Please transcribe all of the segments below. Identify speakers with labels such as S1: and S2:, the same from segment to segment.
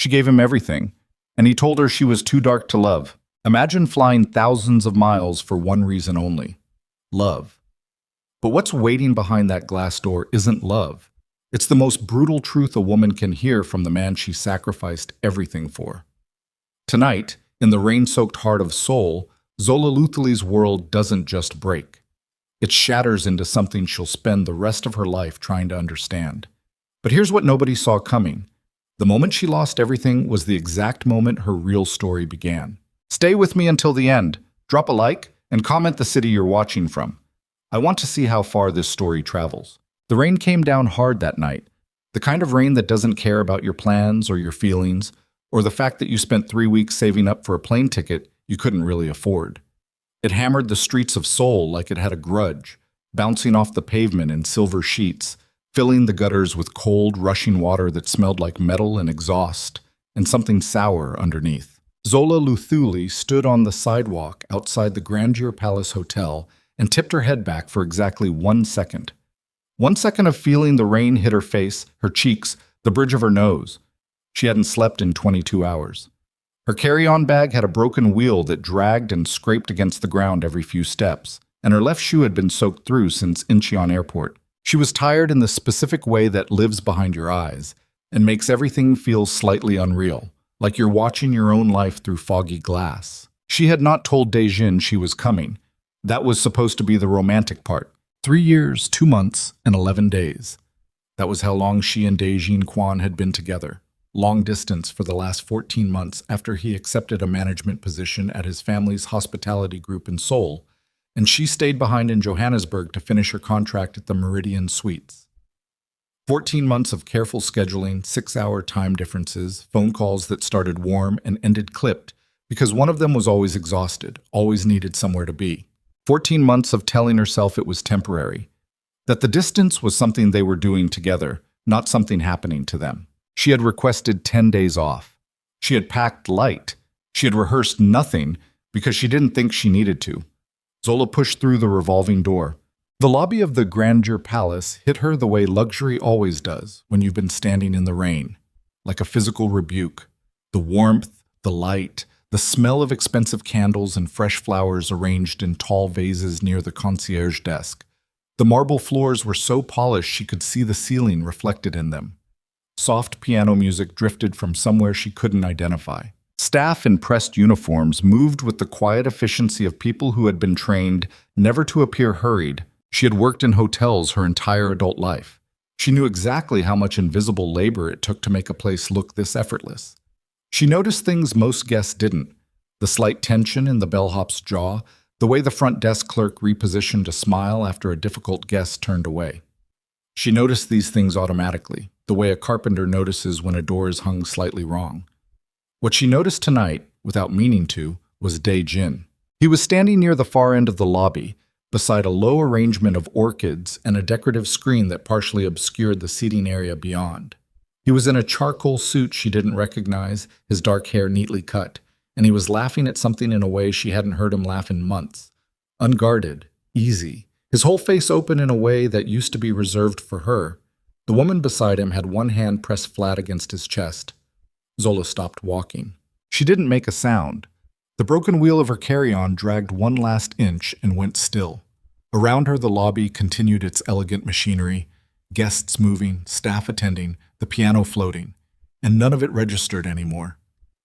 S1: She gave him everything, and he told her she was too dark to love. Imagine flying thousands of miles for one reason only: love. But what's waiting behind that glass door isn't love. It's the most brutal truth a woman can hear from the man she sacrificed everything for. Tonight, in the rain-soaked heart of Seoul, Zola Luthali's world doesn't just break. It shatters into something she'll spend the rest of her life trying to understand. But here's what nobody saw coming. The moment she lost everything was the exact moment her real story began. Stay with me until the end. Drop a like and comment the city you're watching from. I want to see how far this story travels. The rain came down hard that night. The kind of rain that doesn't care about your plans or your feelings, or the fact that you spent 3 weeks saving up for a plane ticket you couldn't really afford. It hammered the streets of Seoul like it had a grudge, bouncing off the pavement in silver sheets, filling the gutters with cold, rushing water that smelled like metal and exhaust, and something sour underneath. Zola Luthuli stood on the sidewalk outside the Grandeur Palace Hotel and tipped her head back for exactly 1 second. 1 second of feeling the rain hit her face, her cheeks, the bridge of her nose. She hadn't slept in 22 hours. Her carry-on bag had a broken wheel that dragged and scraped against the ground every few steps, and her left shoe had been soaked through since Incheon Airport. She was tired in the specific way that lives behind your eyes and makes everything feel slightly unreal, like you're watching your own life through foggy glass. She had not told Daejin she was coming. That was supposed to be the romantic part. 3 years, 2 months, and 11 days. That was how long she and Daejin Kwon had been together. Long distance for the last 14 months after he accepted a management position at his family's hospitality group in Seoul, and she stayed behind in Johannesburg to finish her contract at the Meridian Suites. 14 months of careful scheduling, 6-hour time differences, phone calls that started warm and ended clipped because one of them was always exhausted, always needed somewhere to be. 14 months of telling herself it was temporary, that the distance was something they were doing together, not something happening to them. She had requested 10 days off. She had packed light. She had rehearsed nothing because she didn't think she needed to. Zola pushed through the revolving door. The lobby of the Grandeur Palace hit her the way luxury always does when you've been standing in the rain, like a physical rebuke. The warmth, the light, the smell of expensive candles and fresh flowers arranged in tall vases near the concierge desk. The marble floors were so polished she could see the ceiling reflected in them. Soft piano music drifted from somewhere she couldn't identify. Staff in pressed uniforms moved with the quiet efficiency of people who had been trained never to appear hurried. She had worked in hotels her entire adult life. She knew exactly how much invisible labor it took to make a place look this effortless. She noticed things most guests didn't: the slight tension in the bellhop's jaw, the way the front desk clerk repositioned a smile after a difficult guest turned away. She noticed these things automatically, the way a carpenter notices when a door is hung slightly wrong. What she noticed tonight, without meaning to, was Daejin. He was standing near the far end of the lobby, beside a low arrangement of orchids and a decorative screen that partially obscured the seating area beyond. He was in a charcoal suit she didn't recognize, his dark hair neatly cut, and he was laughing at something in a way she hadn't heard him laugh in months. Unguarded, easy, his whole face open in a way that used to be reserved for her. The woman beside him had one hand pressed flat against his chest. Zola stopped walking. She didn't make a sound. The broken wheel of her carry-on dragged one last inch and went still. Around her, the lobby continued its elegant machinery, guests moving, staff attending, the piano floating, and none of it registered anymore.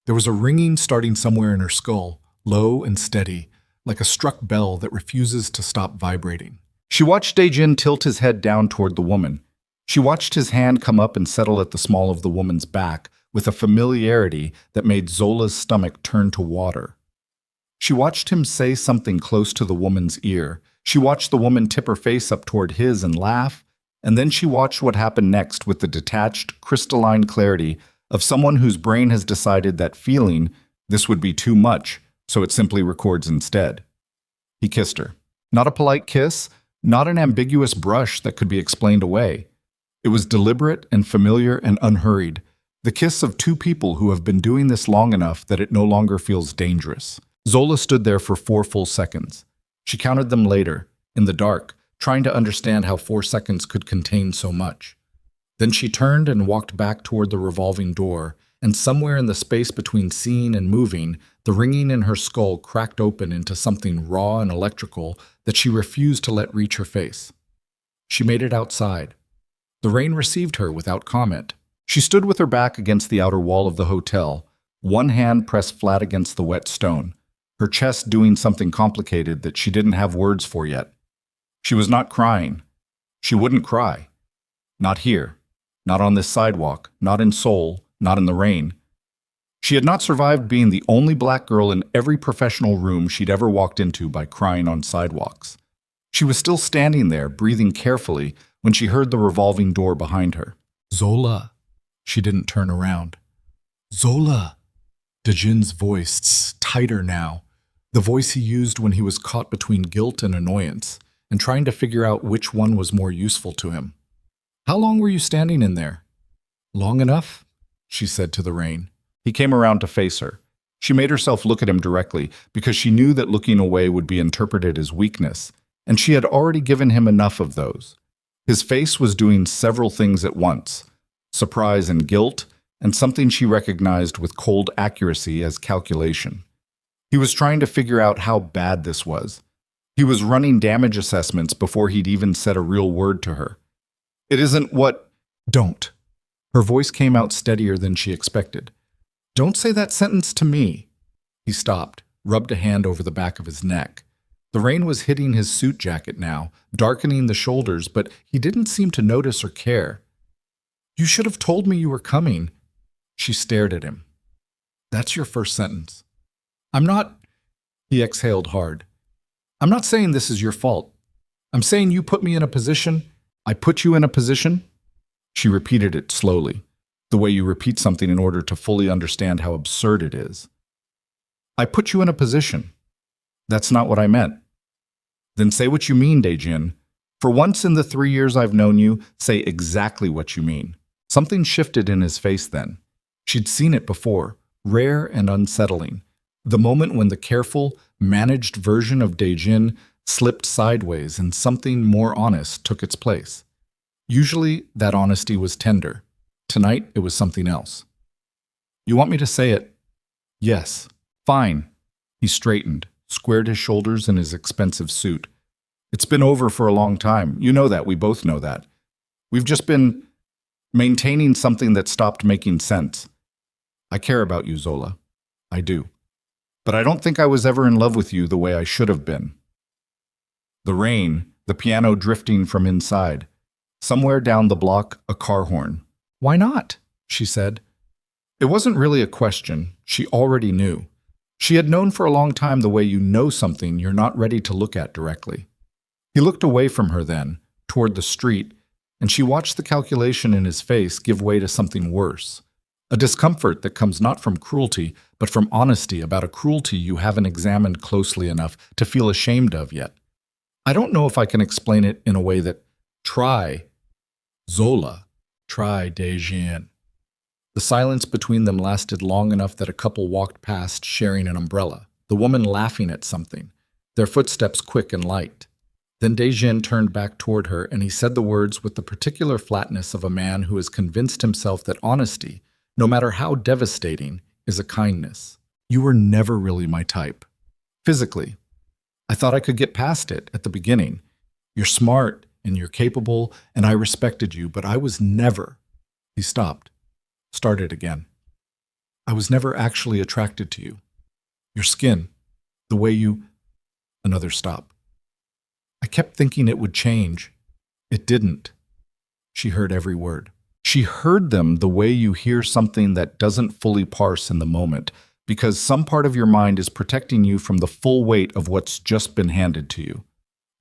S1: There was a ringing starting somewhere in her skull, low and steady, like a struck bell that refuses to stop vibrating. She watched Daejin tilt his head down toward the woman. She watched his hand come up and settle at the small of the woman's back with a familiarity that made Zola's stomach turn to water. She watched him say something close to the woman's ear. She watched the woman tip her face up toward his and laugh, and then she watched what happened next with the detached, crystalline clarity of someone whose brain has decided that feeling this would be too much, so it simply records instead. He kissed her. Not a polite kiss, not an ambiguous brush that could be explained away. It was deliberate and familiar and unhurried, the kiss of two people who have been doing this long enough that it no longer feels dangerous. Zola stood there for 4 full seconds. She counted them later, in the dark, trying to understand how 4 seconds could contain so much. Then she turned and walked back toward the revolving door, and somewhere in the space between seeing and moving, the ringing in her skull cracked open into something raw and electrical that she refused to let reach her face. She made it outside. The rain received her without comment. She stood with her back against the outer wall of the hotel, one hand pressed flat against the wet stone, her chest doing something complicated that she didn't have words for yet. She was not crying. She wouldn't cry. Not here. Not on this sidewalk. Not in Seoul. Not in the rain. She had not survived being the only black girl in every professional room she'd ever walked into by crying on sidewalks. She was still standing there, breathing carefully, when she heard the revolving door behind her. Zola. She didn't turn around. Zola. Dejin's voice, tighter now, the voice he used when he was caught between guilt and annoyance, and trying to figure out which one was more useful to him. How long were you standing in there? Long enough, she said to the rain. He came around to face her. She made herself look at him directly because she knew that looking away would be interpreted as weakness, and she had already given him enough of those. His face was doing several things at once, surprise and guilt, and something she recognized with cold accuracy as calculation. He was trying to figure out how bad this was. He was running damage assessments before he'd even said a real word to her. It isn't what... Don't. Her voice came out steadier than she expected. Don't say that sentence to me. He stopped, rubbed a hand over the back of his neck. The rain was hitting his suit jacket now, darkening the shoulders, but he didn't seem to notice or care. You should have told me you were coming. She stared at him. That's your first sentence. I'm not... He exhaled hard. I'm not saying this is your fault. I'm saying you put me in a position. I put you in a position. She repeated it slowly, the way you repeat something in order to fully understand how absurd it is. I put you in a position. That's not what I meant. Then say what you mean, Daejin. For once in the 3 years I've known you, say exactly what you mean. Something shifted in his face then. She'd seen it before, rare and unsettling. The moment when the careful, managed version of Daejin slipped sideways and something more honest took its place. Usually, that honesty was tender. Tonight, it was something else. You want me to say it? Yes. Fine. He straightened, squared his shoulders in his expensive suit. It's been over for a long time. You know that. We both know that. We've just been maintaining something that stopped making sense. I care about you, Zola. I do. But I don't think I was ever in love with you the way I should have been. The rain, the piano drifting from inside. Somewhere down the block, a car horn. Why not? She said. It wasn't really a question. She already knew. She had known for a long time the way you know something you're not ready to look at directly. He looked away from her then, toward the street, and she watched the calculation in his face give way to something worse. A discomfort that comes not from cruelty, but from honesty about a cruelty you haven't examined closely enough to feel ashamed of yet. I don't know if I can explain it in a way that... Try. Zola. Try, Daejin. The silence between them lasted long enough that a couple walked past sharing an umbrella, the woman laughing at something, their footsteps quick and light. Then Daejin turned back toward her and he said the words with the particular flatness of a man who has convinced himself that honesty, no matter how devastating, is a kindness. You were never really my type. Physically. I thought I could get past it at the beginning. You're smart and you're capable and I respected you, but I was never... He stopped. Started again. I was never actually attracted to you. Your skin, the way you... Another stop. I kept thinking it would change. It didn't. She heard every word. She heard them the way you hear something that doesn't fully parse in the moment, because some part of your mind is protecting you from the full weight of what's just been handed to you.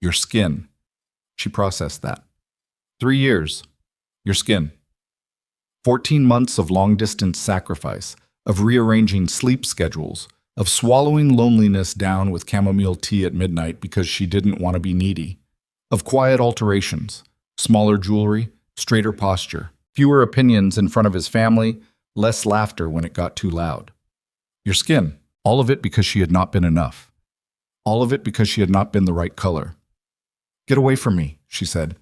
S1: Your skin. She processed that. 3 years. Your skin. 14 months of long-distance sacrifice, of rearranging sleep schedules, of swallowing loneliness down with chamomile tea at midnight because she didn't want to be needy, of quiet alterations, smaller jewelry, straighter posture, fewer opinions in front of his family, less laughter when it got too loud. Your skin, all of it because she had not been enough. All of it because she had not been the right color. Get away from me, she said.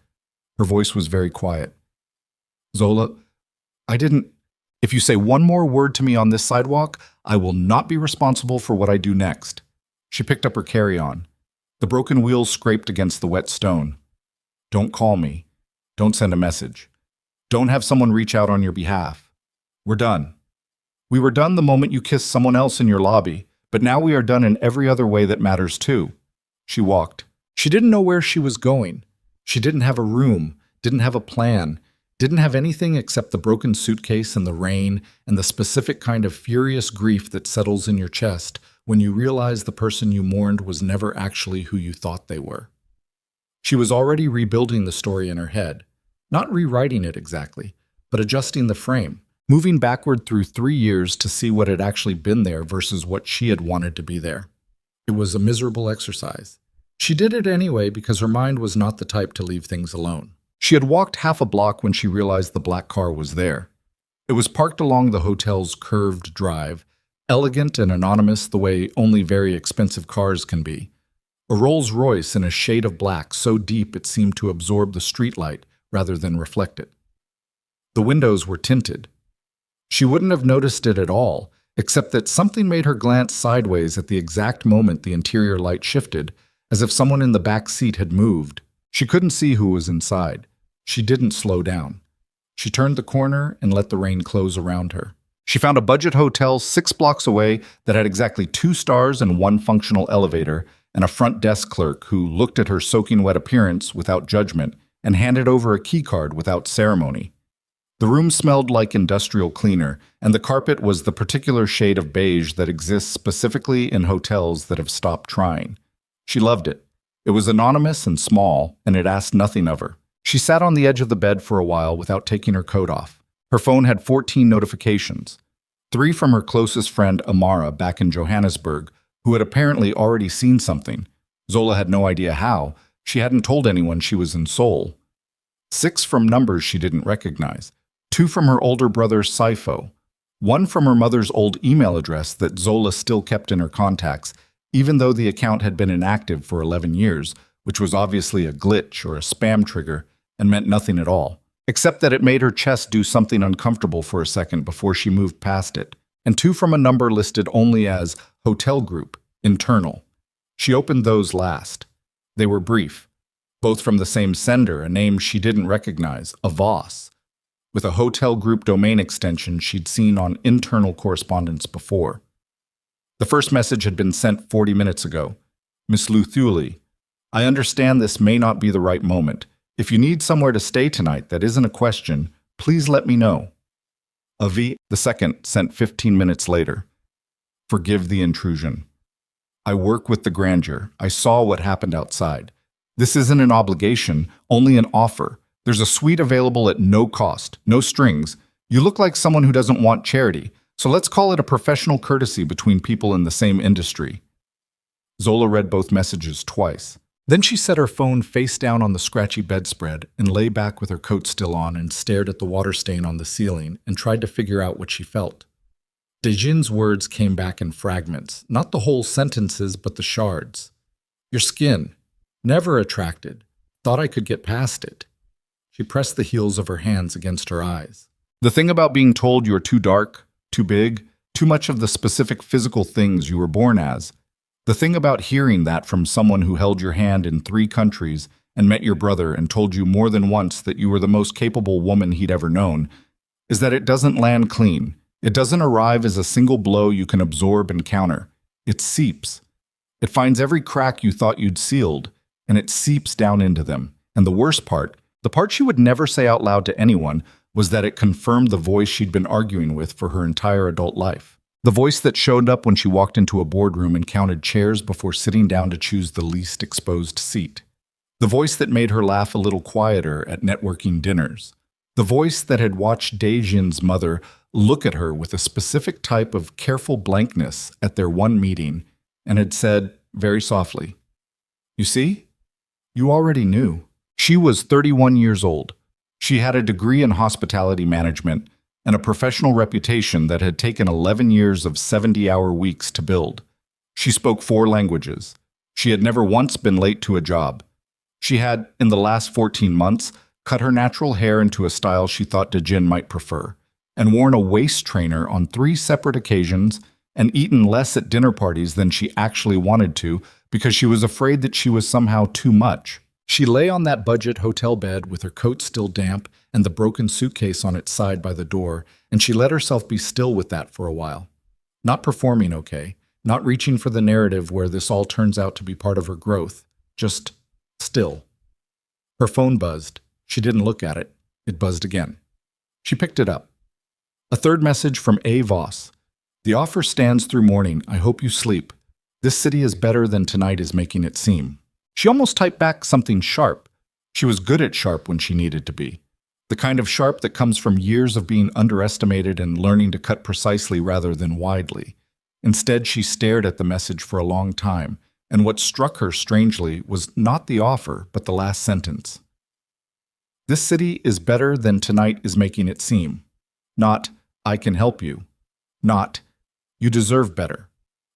S1: Her voice was very quiet. Zola, I didn't... If you say one more word to me on this sidewalk, I will not be responsible for what I do next." She picked up her carry-on. The broken wheels scraped against the wet stone. "Don't call me. Don't send a message. Don't have someone reach out on your behalf. We're done. We were done the moment you kissed someone else in your lobby, but now we are done in every other way that matters too." She walked. She didn't know where she was going. She didn't have a room, didn't have a plan, didn't have anything except the broken suitcase and the rain and the specific kind of furious grief that settles in your chest when you realize the person you mourned was never actually who you thought they were. She was already rebuilding the story in her head, not rewriting it exactly, but adjusting the frame, moving backward through 3 years to see what had actually been there versus what she had wanted to be there. It was a miserable exercise. She did it anyway because her mind was not the type to leave things alone. She had walked half a block when she realized the black car was there. It was parked along the hotel's curved drive, elegant and anonymous the way only very expensive cars can be. A Rolls-Royce in a shade of black so deep it seemed to absorb the streetlight rather than reflect it. The windows were tinted. She wouldn't have noticed it at all, except that something made her glance sideways at the exact moment the interior light shifted, as if someone in the back seat had moved. She couldn't see who was inside. She didn't slow down. She turned the corner and let the rain close around her. She found a budget hotel 6 blocks away that had exactly 2 stars and 1 functional elevator, and a front desk clerk who looked at her soaking wet appearance without judgment and handed over a keycard without ceremony. The room smelled like industrial cleaner, and the carpet was the particular shade of beige that exists specifically in hotels that have stopped trying. She loved it. It was anonymous and small, and it asked nothing of her. She sat on the edge of the bed for a while without taking her coat off. Her phone had 14 notifications. 3 from her closest friend Amara back in Johannesburg, who had apparently already seen something. Zola had no idea how. She hadn't told anyone she was in Seoul. 6 from numbers she didn't recognize. 2 from her older brother Saifo. 1 from her mother's old email address that Zola still kept in her contacts, even though the account had been inactive for 11 years, which was obviously a glitch or a spam trigger and meant nothing at all, except that it made her chest do something uncomfortable for a second before she moved past it. And 2 from a number listed only as Hotel Group, Internal. She opened those last. They were brief, both from the same sender, a name she didn't recognize, a Voss, with a Hotel Group domain extension she'd seen on internal correspondence before. The first message had been sent 40 minutes ago. "Miss Luthuli, I understand this may not be the right moment. If you need somewhere to stay tonight that isn't a question, please let me know." The second, sent 15 minutes later. "Forgive the intrusion. I work with the grandeur. I saw what happened outside. This isn't an obligation, only an offer. There's a suite available at no cost, no strings. You look like someone who doesn't want charity, so let's call it a professional courtesy between people in the same industry." Zola read both messages twice. Then she set her phone face down on the scratchy bedspread and lay back with her coat still on and stared at the water stain on the ceiling and tried to figure out what she felt. Dejin's words came back in fragments, not the whole sentences but the shards. "Your skin. Never attracted. Thought I could get past it." She pressed the heels of her hands against her eyes. "The thing about being told you're too dark, too big, too much of the specific physical things you were born as. The thing about hearing that from someone who held your hand in 3 countries and met your brother and told you more than once that you were the most capable woman he'd ever known is that it doesn't land clean. It doesn't arrive as a single blow you can absorb and counter. It seeps. It finds every crack you thought you'd sealed, and it seeps down into them. And the worst part, the part she would never say out loud to anyone, was that it confirmed the voice she'd been arguing with for her entire adult life. The voice that showed up when she walked into a boardroom and counted chairs before sitting down to choose the least exposed seat. The voice that made her laugh a little quieter at networking dinners. The voice that had watched Dejin's mother look at her with a specific type of careful blankness at their one meeting and had said, very softly, "You see? You already knew." She was 31 years old. She had a degree in hospitality management and a professional reputation that had taken 11 years of 70-hour weeks to build. She spoke 4 languages. She had never once been late to a job. She had, in the last 14 months, cut her natural hair into a style she thought Dejin might prefer. and worn a waist trainer on 3 separate occasions and eaten less at dinner parties than she actually wanted to because she was afraid that she was somehow too much. She lay on that budget hotel bed with her coat still damp and the broken suitcase on its side by the door, and she let herself be still with that for a while. Not performing okay, not reaching for the narrative where this all turns out to be part of her growth, just still. Her phone buzzed. She didn't look at it. It buzzed again. She picked it up. A third message from A. Voss. The offer stands through morning. I hope you sleep. This city is better than tonight is making it seem. She almost typed back something sharp. She was good at sharp when she needed to be. The kind of sharp that comes from years of being underestimated and learning to cut precisely rather than widely. Instead, she stared at the message for a long time, and what struck her strangely was not the offer, but the last sentence. This city is better than tonight is making it seem. Not, I can help you. Not, you deserve better.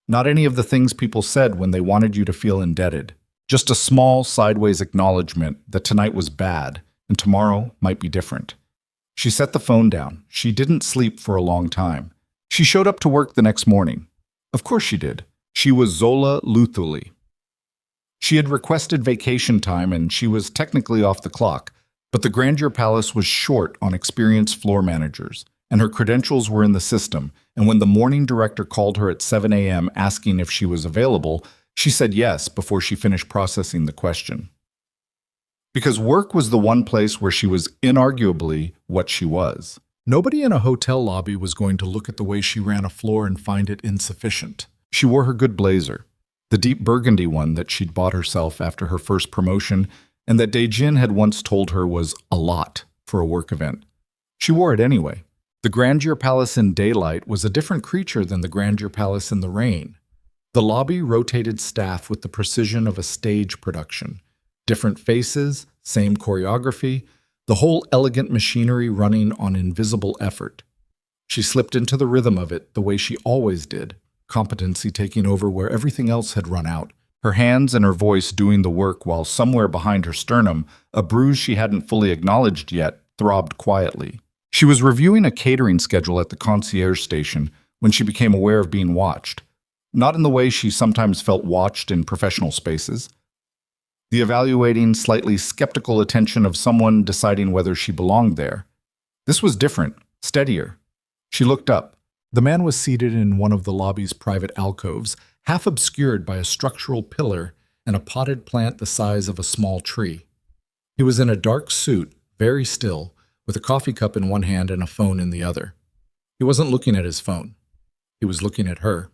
S1: Not any of the things people said when they wanted you to feel indebted. Just a small, sideways acknowledgement that tonight was bad and tomorrow might be different. She set the phone down. She didn't sleep for a long time. She showed up to work the next morning. Of course she did. She was Zola Luthuli. She had requested vacation time and she was technically off the clock, but the Grandeur Palace was short on experienced floor managers, and her credentials were in the system, and when the morning director called her at 7 a.m. asking if she was available, she said yes before she finished processing the question. Because work was the one place where she was inarguably what she was. Nobody in a hotel lobby was going to look at the way she ran a floor and find it insufficient. She wore her good blazer, the deep burgundy one that she'd bought herself after her first promotion and that Dae-jin had once told her was a lot for a work event. She wore it anyway. The Grandeur Palace in daylight was a different creature than the Grandeur Palace in the rain. The lobby rotated staff with the precision of a stage production. Different faces, same choreography, the whole elegant machinery running on invisible effort. She slipped into the rhythm of it the way she always did, competency taking over where everything else had run out, her hands and her voice doing the work while somewhere behind her sternum, a bruise she hadn't fully acknowledged yet throbbed quietly. She was reviewing a catering schedule at the concierge station when she became aware of being watched. Not in the way she sometimes felt watched in professional spaces. The evaluating, slightly skeptical attention of someone deciding whether she belonged there. This was different, steadier. She looked up. The man was seated in one of the lobby's private alcoves, half obscured by a structural pillar and a potted plant the size of a small tree. He was in a dark suit, very still, with a coffee cup in one hand and a phone in the other. He wasn't looking at his phone. He was looking at her.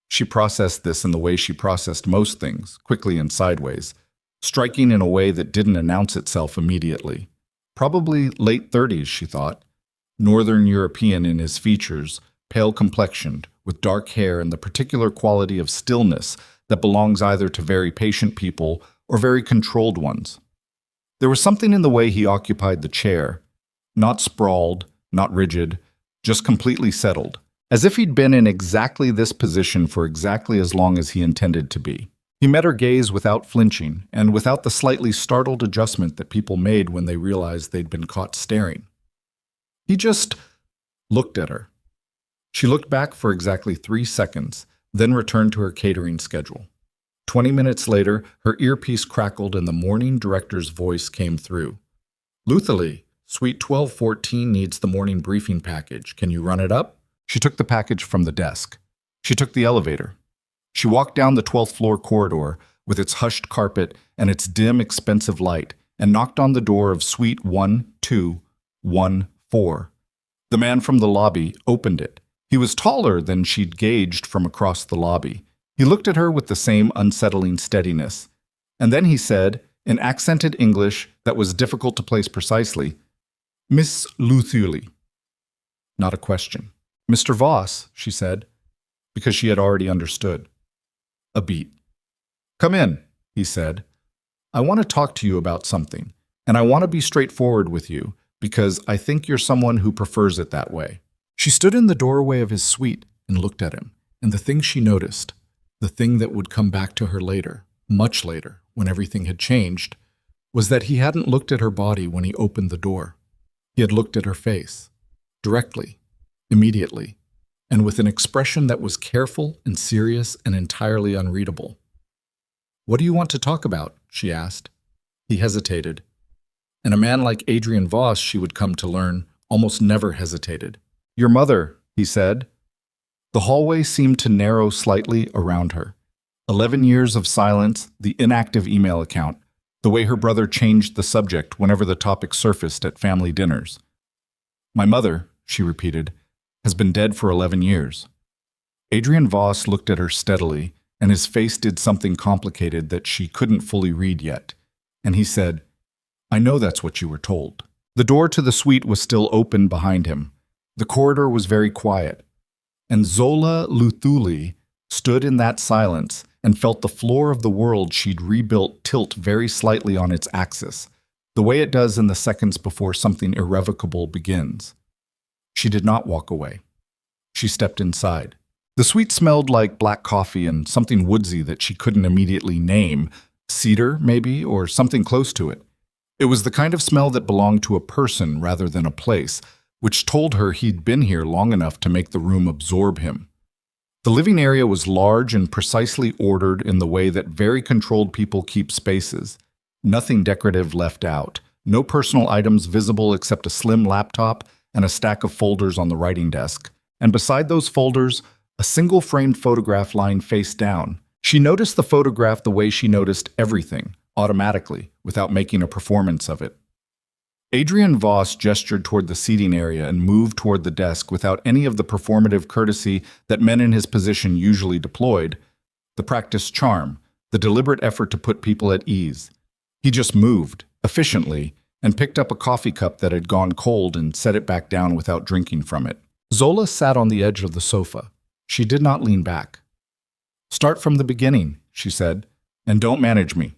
S1: She processed this in the way she processed most things, quickly and sideways, striking in a way that didn't announce itself immediately. Probably late 30s, she thought. Northern European in his features, pale-complexioned, with dark hair and the particular quality of stillness that belongs either to very patient people or very controlled ones. There was something in the way he occupied the chair, not sprawled, not rigid, just completely settled, as if he'd been in exactly this position for exactly as long as he intended to be. He met her gaze without flinching and without the slightly startled adjustment that people made when they realized they'd been caught staring. He just looked at her. She looked back for exactly 3 seconds, then returned to her catering schedule. 20 minutes later, her earpiece crackled and the morning director's voice came through. Luthuli, Suite 1214 needs the morning briefing package. Can you run it up? She took the package from the desk. She took the elevator. She walked down the 12th floor corridor with its hushed carpet and its dim, expensive light and knocked on the door of Suite 1214. The man from the lobby opened it. He was taller than she'd gauged from across the lobby. He looked at her with the same unsettling steadiness. And then he said, in accented English that was difficult to place precisely, Miss Luthuli. Not a question. Mr. Voss, she said, because she had already understood. A beat. Come in, he said. I want to talk to you about something, and I want to be straightforward with you, because I think you're someone who prefers it that way. She stood in the doorway of his suite and looked at him, and the thing she noticed, the thing that would come back to her later, much later, when everything had changed, was that he hadn't looked at her body when he opened the door. He had looked at her face. directly, immediately, and with an expression that was careful and serious and entirely unreadable. "What do you want to talk about?" she asked. He hesitated. And a man like Adrian Voss, she would come to learn, almost never hesitated. "Your mother," he said. The hallway seemed to narrow slightly around her. 11 years of silence, the inactive email account, the way her brother changed the subject whenever the topic surfaced at family dinners. "My mother," she repeated, "has been dead for 11 years. Adrian Voss looked at her steadily, and his face did something complicated that she couldn't fully read yet. And he said, "I know that's what you were told." The door to the suite was still open behind him. The corridor was very quiet. And Zola Luthuli stood in that silence and felt the floor of the world she'd rebuilt tilt very slightly on its axis, the way it does in the seconds before something irrevocable begins. She did not walk away. She stepped inside. The suite smelled like black coffee and something woodsy that she couldn't immediately name, cedar, maybe, or something close to it. It was the kind of smell that belonged to a person rather than a place, which told her he'd been here long enough to make the room absorb him. The living area was large and precisely ordered in the way that very controlled people keep spaces. Nothing decorative left out, no personal items visible except a slim laptop and a stack of folders on the writing desk. And beside those folders, a single framed photograph lying face down. She noticed the photograph the way she noticed everything, automatically, without making a performance of it. Adrian Voss gestured toward the seating area and moved toward the desk without any of the performative courtesy that men in his position usually deployed, the practiced charm, the deliberate effort to put people at ease. He just moved, efficiently, and picked up a coffee cup that had gone cold and set it back down without drinking from it. Zola sat on the edge of the sofa. She did not lean back. "Start from the beginning," she said, "and don't manage me."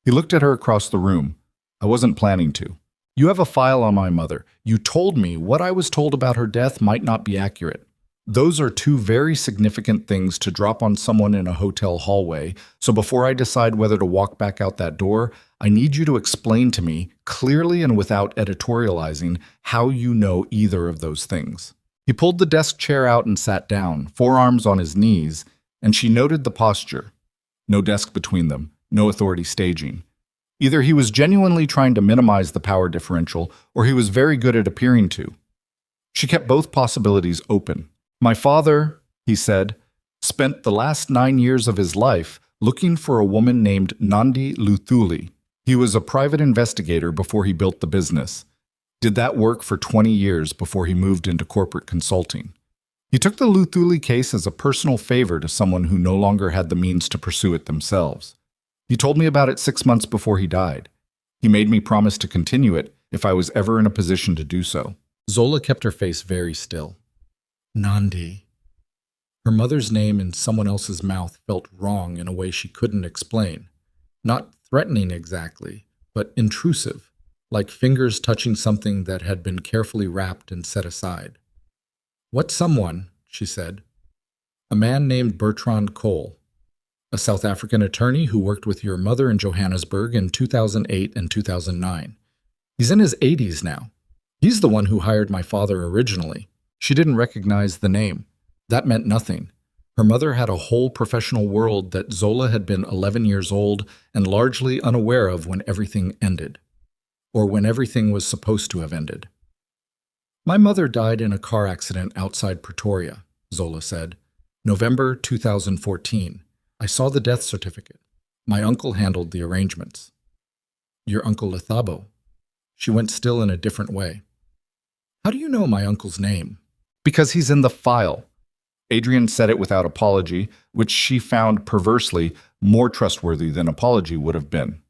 S1: He looked at her across the room. "I wasn't planning to. You have a file on my mother. You told me what I was told about her death might not be accurate. Those are two very significant things to drop on someone in a hotel hallway, so before I decide whether to walk back out that door, I need you to explain to me, clearly and without editorializing, how you know either of those things." He pulled the desk chair out and sat down, forearms on his knees, and she noted the posture. No desk between them, no authority staging. Either he was genuinely trying to minimize the power differential, or he was very good at appearing to. She kept both possibilities open. "My father," he said, "spent the last 9 years of his life looking for a woman named Nandi Luthuli. He was a private investigator before he built the business. Did that work for 20 years before he moved into corporate consulting. He took the Luthuli case as a personal favor to someone who no longer had the means to pursue it themselves. He told me about it 6 months before he died. He made me promise to continue it if I was ever in a position to do so." Zola kept her face very still. Nandi. Her mother's name in someone else's mouth felt wrong in a way she couldn't explain. Not threatening exactly, but intrusive, like fingers touching something that had been carefully wrapped and set aside. "What someone?" she said. "A man named Bertrand Cole, a South African attorney who worked with your mother in Johannesburg in 2008 and 2009. He's in his 80s now. He's the one who hired my father originally." She didn't recognize the name. That meant nothing. Her mother had a whole professional world that Zola had been 11 years old and largely unaware of when everything ended. Or when everything was supposed to have ended. "My mother died in a car accident outside Pretoria," Zola said. "November 2014. I saw the death certificate. My uncle handled the arrangements." "Your Uncle Lethabo?" She went still in a different way. "How do you know my uncle's name?" "Because he's in the file." Adrian said it without apology, which she found perversely more trustworthy than apology would have been.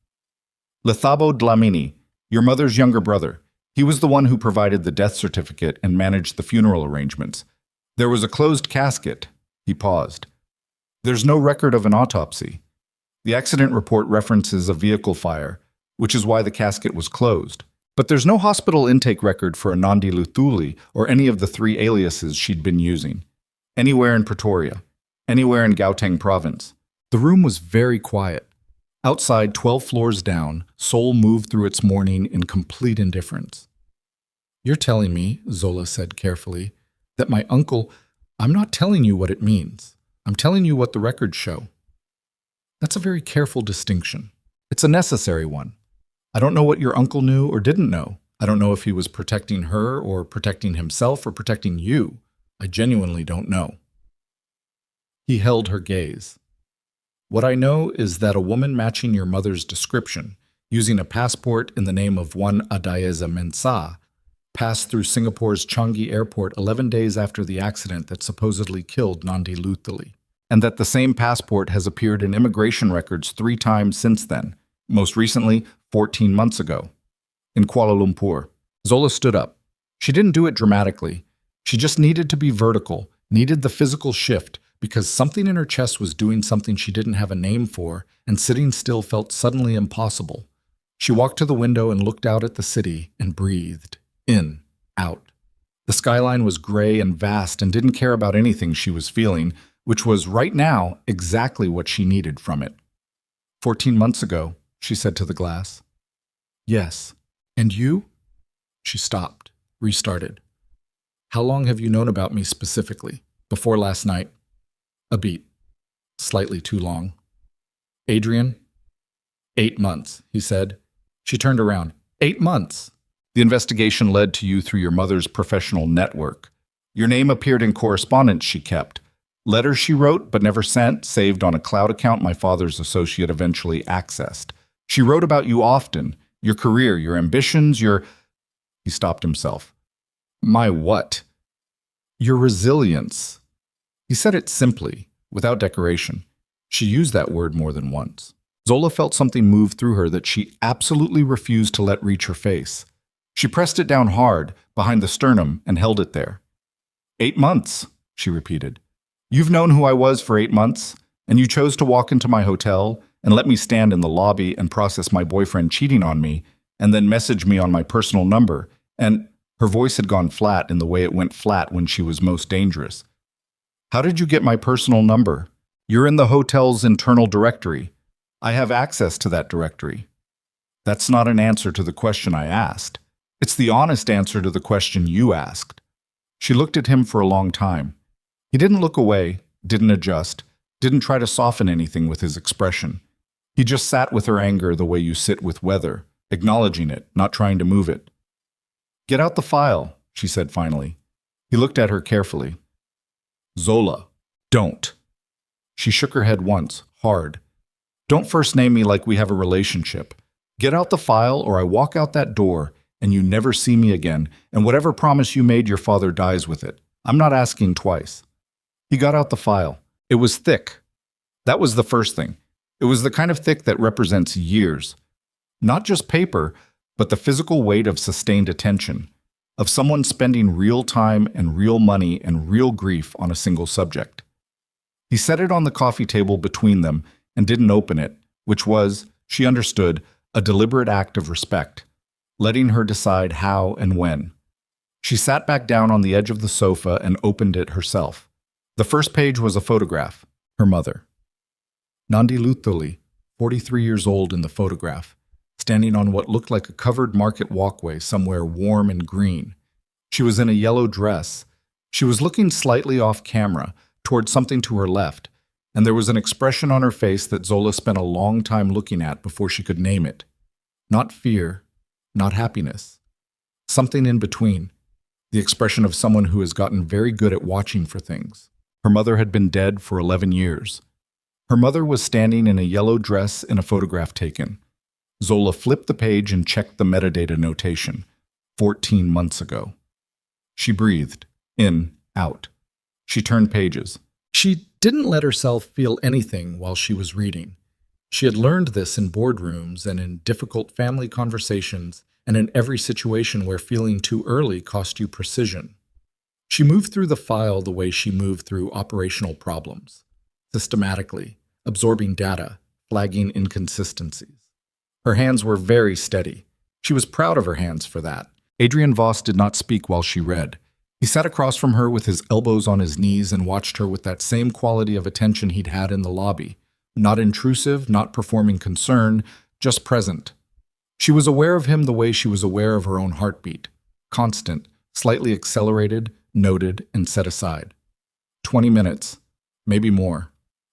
S1: "Lethabo Dlamini, your mother's younger brother. He was the one who provided the death certificate and managed the funeral arrangements. There was a closed casket." He paused. "There's no record of an autopsy. The accident report references a vehicle fire, which is why the casket was closed. But there's no hospital intake record for a Nandi Luthuli or any of the 3 aliases she'd been using. Anywhere in Pretoria. Anywhere in Gauteng province." The room was very quiet. Outside, 12 floors down, Seoul moved through its morning in complete indifference. You're telling me, Zola said carefully, that my uncle... I'm not telling you what it means. I'm telling you what the records show. That's a very careful distinction. It's a necessary one. I don't know what your uncle knew or didn't know. I don't know if he was protecting her or protecting himself or protecting you. I genuinely don't know. He held her gaze. What I know is that a woman matching your mother's description, using a passport in the name of one Adayeza Mensah, passed through Singapore's Changi airport 11 days after the accident that supposedly killed Nandi Luthuli, and that the same passport has appeared in immigration records 3 times since then, most recently 14 months ago, in Kuala Lumpur. Zola stood up. She didn't do it dramatically. She just needed to be vertical, needed the physical shift, because something in her chest was doing something she didn't have a name for, and sitting still felt suddenly impossible. She walked to the window and looked out at the city and breathed. In, out. The skyline was gray and vast and didn't care about anything she was feeling, which was, right now, exactly what she needed from it. 14 months ago, she said to the glass. Yes. And you? She stopped, restarted. How long have you known about me specifically? Before last night? A beat. Slightly too long. Adrian? 8 months, he said. She turned around. 8 months! The investigation led to you through your mother's professional network. Your name appeared in correspondence she kept. Letters she wrote but never sent, saved on a cloud account my father's associate eventually accessed. She wrote about you often, your career, your ambitions, your... He stopped himself. My what? Your resilience. He said it simply, without decoration. She used that word more than once. Zola felt something move through her that she absolutely refused to let reach her face. She pressed it down hard, behind the sternum, and held it there. 8 months, she repeated. You've known who I was for 8 months, and you chose to walk into my hotel and let me stand in the lobby and process my boyfriend cheating on me, and then message me on my personal number, and her voice had gone flat in the way it went flat when she was most dangerous. How did you get my personal number? You're in the hotel's internal directory. I have access to that directory. That's not an answer to the question I asked. It's the honest answer to the question you asked. She looked at him for a long time. He didn't look away, didn't adjust, didn't try to soften anything with his expression. He just sat with her anger the way you sit with weather, acknowledging it, not trying to move it. Get out the file, she said finally. He looked at her carefully. Zola, don't. She shook her head once, hard. Don't first name me like we have a relationship. Get out the file or I walk out that door and you never see me again, and whatever promise you made your father dies with it. I'm not asking twice. He got out the file. It was thick. That was the first thing. It was the kind of thick that represents years. Not just paper, but the physical weight of sustained attention, of someone spending real time and real money and real grief on a single subject. He set it on the coffee table between them and didn't open it, which was, she understood, a deliberate act of respect, letting her decide how and when. She sat back down on the edge of the sofa and opened it herself. The first page was a photograph, her mother. Nandi Luthuli, 43 years old in the photograph, standing on what looked like a covered market walkway somewhere warm and green. She was in a yellow dress. She was looking slightly off camera, toward something to her left, and there was an expression on her face that Zola spent a long time looking at before she could name it. Not fear, not happiness. Something in between. The expression of someone who has gotten very good at watching for things. Her mother had been dead for 11 years. Her mother was standing in a yellow dress in a photograph taken. Zola flipped the page and checked the metadata notation. 14 months ago. She breathed. In, out. She turned pages. She didn't let herself feel anything while she was reading. She had learned this in boardrooms and in difficult family conversations and in every situation where feeling too early cost you precision. She moved through the file the way she moved through operational problems, systematically, absorbing data, flagging inconsistencies. Her hands were very steady. She was proud of her hands for that. Adrian Voss did not speak while she read. He sat across from her with his elbows on his knees and watched her with that same quality of attention he'd had in the lobby. Not intrusive, not performing concern, just present. She was aware of him the way she was aware of her own heartbeat. constant, slightly accelerated, noted, and set aside. 20 minutes, maybe more.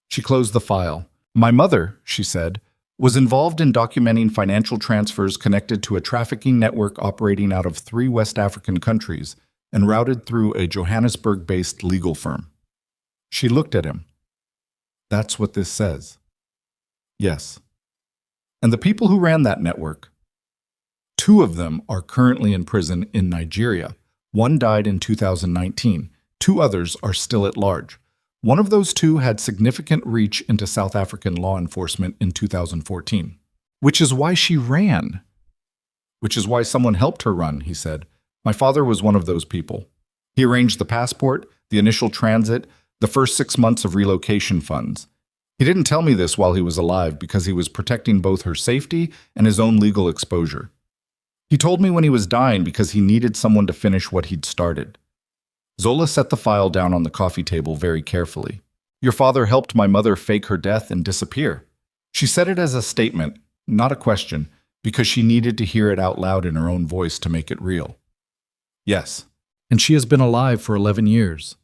S1: She closed the file. My mother, she said, was involved in documenting financial transfers connected to a trafficking network operating out of 3 West African countries and routed through a Johannesburg-based legal firm. She looked at him. That's what this says. Yes. And the people who ran that network? 2 of them are currently in prison in Nigeria. 1 died in 2019. 2 others are still at large. One of those 2 had significant reach into South African law enforcement in 2014. Which is why she ran. Which is why someone helped her run, he said. My father was one of those people. He arranged the passport, the initial transit, the first 6 months of relocation funds. He didn't tell me this while he was alive because he was protecting both her safety and his own legal exposure. He told me when he was dying because he needed someone to finish what he'd started. Zola set the file down on the coffee table very carefully. Your father helped my mother fake her death and disappear. She said it as a statement, not a question, because she needed to hear it out loud in her own voice to make it real. Yes, and she has been alive for 11 years.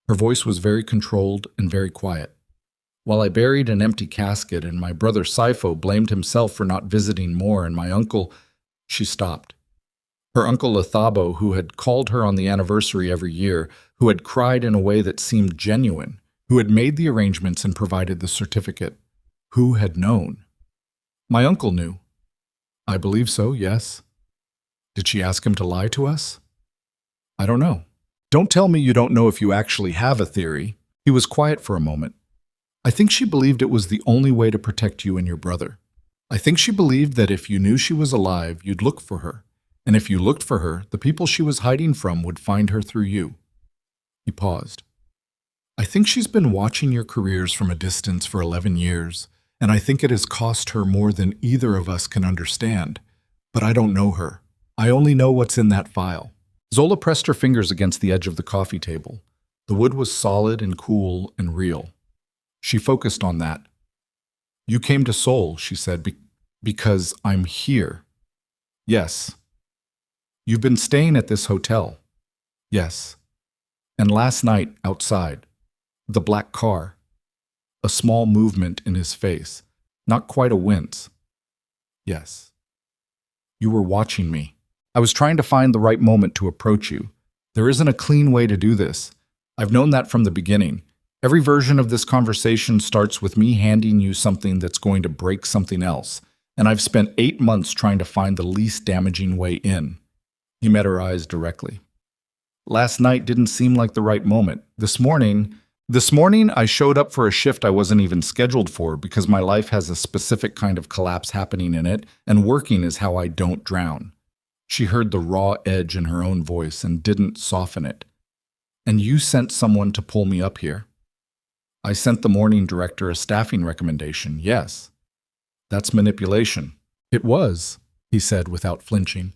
S1: Her voice was very controlled and very quiet. While I buried an empty casket and my brother Saifo blamed himself for not visiting more and my uncle, she stopped. Her uncle Athabo, who had called her on the anniversary every year, who had cried in a way that seemed genuine, who had made the arrangements and provided the certificate. Who had known? My uncle knew. I believe so, yes. Did she ask him to lie to us? I don't know. Don't tell me you don't know if you actually have a theory. He was quiet for a moment. I think she believed it was the only way to protect you and your brother. I think she believed that if you knew she was alive, you'd look for her. And if you looked for her, the people she was hiding from would find her through you. He paused. I think she's been watching your careers from a distance for 11 years, and I think it has cost her more than either of us can understand. But I don't know her. I only know what's in that file. Zola pressed her fingers against the edge of the coffee table. The wood was solid and cool and real. She focused on that. You came to Seoul, she said, because I'm here. Yes. You've been staying at this hotel. Yes. And last night, outside, the black car. A small movement in his face, not quite a wince. Yes. You were watching me. I was trying to find the right moment to approach you. There isn't a clean way to do this. I've known that from the beginning. Every version of this conversation starts with me handing you something that's going to break something else, and I've spent 8 months trying to find the least damaging way in. He met her eyes directly. Last night didn't seem like the right moment. This morning I showed up for a shift I wasn't even scheduled for because my life has a specific kind of collapse happening in it, and working is how I don't drown. She heard the raw edge in her own voice and didn't soften it. And you sent someone to pull me up here. I sent the morning director a staffing recommendation, yes. That's manipulation. It was, he said without flinching.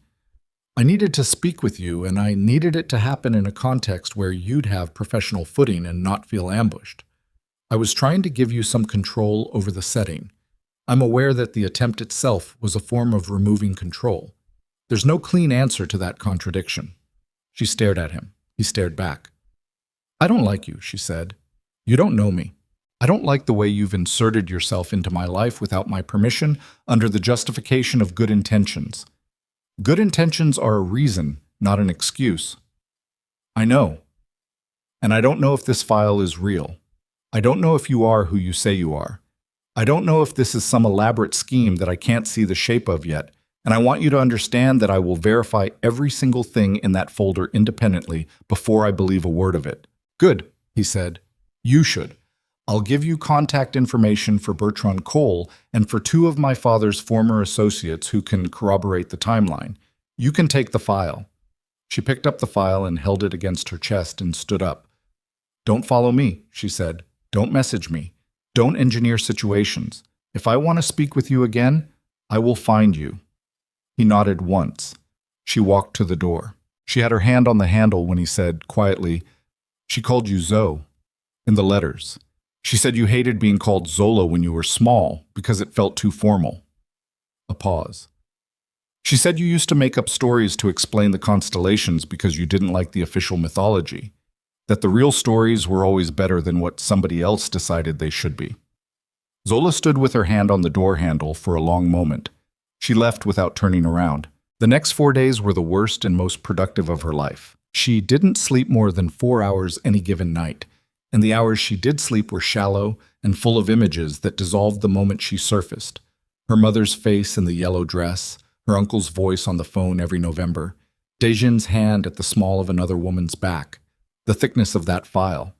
S1: I needed to speak with you, and I needed it to happen in a context where you'd have professional footing and not feel ambushed. I was trying to give you some control over the setting. I'm aware that the attempt itself was a form of removing control. There's no clean answer to that contradiction. She stared at him. He stared back. I don't like you, she said. You don't know me. I don't like the way you've inserted yourself into my life without my permission under the justification of good intentions. Good intentions are a reason, not an excuse. I know. And I don't know if this file is real. I don't know if you are who you say you are. I don't know if this is some elaborate scheme that I can't see the shape of yet, and I want you to understand that I will verify every single thing in that folder independently before I believe a word of it. Good, he said. You should. I'll give you contact information for Bertrand Cole and for 2 of my father's former associates who can corroborate the timeline. You can take the file. She picked up the file and held it against her chest and stood up. Don't follow me, she said. Don't message me. Don't engineer situations. If I want to speak with you again, I will find you. He nodded once. She walked to the door. She had her hand on the handle when he said, quietly, She called you Zoe. In the letters. She said you hated being called Zola when you were small because it felt too formal. A pause. She said you used to make up stories to explain the constellations because you didn't like the official mythology, that the real stories were always better than what somebody else decided they should be. Zola stood with her hand on the door handle for a long moment. She left without turning around. The next 4 days were the worst and most productive of her life. She didn't sleep more than 4 hours any given night, and the hours she did sleep were shallow and full of images that dissolved the moment she surfaced. Her mother's face in the yellow dress, her uncle's voice on the phone every November, Dejin's hand at the small of another woman's back, the thickness of that file.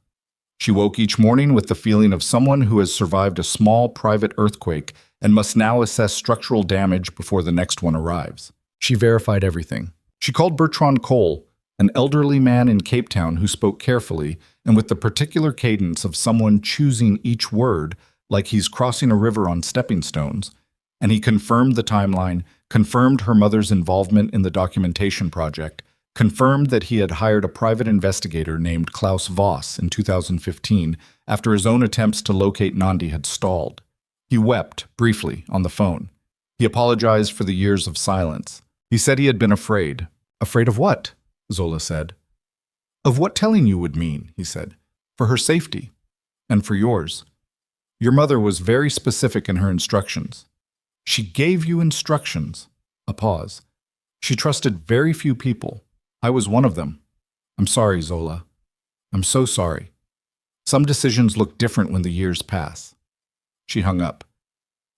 S1: She woke each morning with the feeling of someone who has survived a small private earthquake and must now assess structural damage before the next one arrives. She verified everything. She called Bertrand Cole, an elderly man in Cape Town who spoke carefully and with the particular cadence of someone choosing each word like he's crossing a river on stepping stones, and he confirmed the timeline, confirmed her mother's involvement in the documentation project, confirmed that he had hired a private investigator named Klaus Voss in 2015 after his own attempts to locate Nandi had stalled. He wept, briefly, on the phone. He apologized for the years of silence. He said he had been afraid. Afraid of what? Zola said. Of what telling you would mean, he said. For her safety. And for yours. Your mother was very specific in her instructions. She gave you instructions. A pause. She trusted very few people. I was one of them. I'm sorry, Zola. I'm so sorry. Some decisions look different when the years pass. She hung up.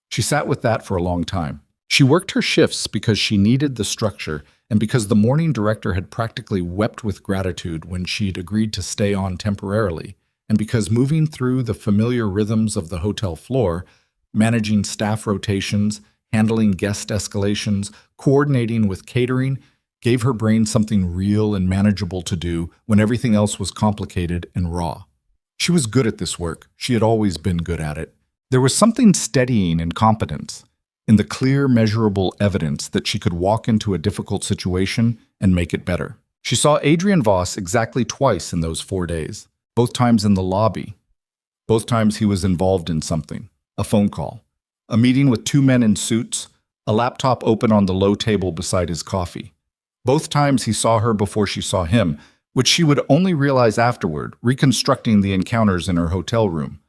S1: She sat with that for a long time. She worked her shifts because she needed the structure and because the morning director had practically wept with gratitude when she'd agreed to stay on temporarily, and because moving through the familiar rhythms of the hotel floor, managing staff rotations, handling guest escalations, coordinating with catering, gave her brain something real and manageable to do when everything else was complicated and raw. She was good at this work. She had always been good at it. There was something steadying in competence, in the clear, measurable evidence that she could walk into a difficult situation and make it better. She saw Adrian Voss exactly twice in those 4 days, both times in the lobby. Both times he was involved in something, a phone call, a meeting with 2 men in suits, a laptop open on the low table beside his coffee. Both times he saw her before she saw him, which she would only realize afterward, reconstructing the encounters in her hotel room.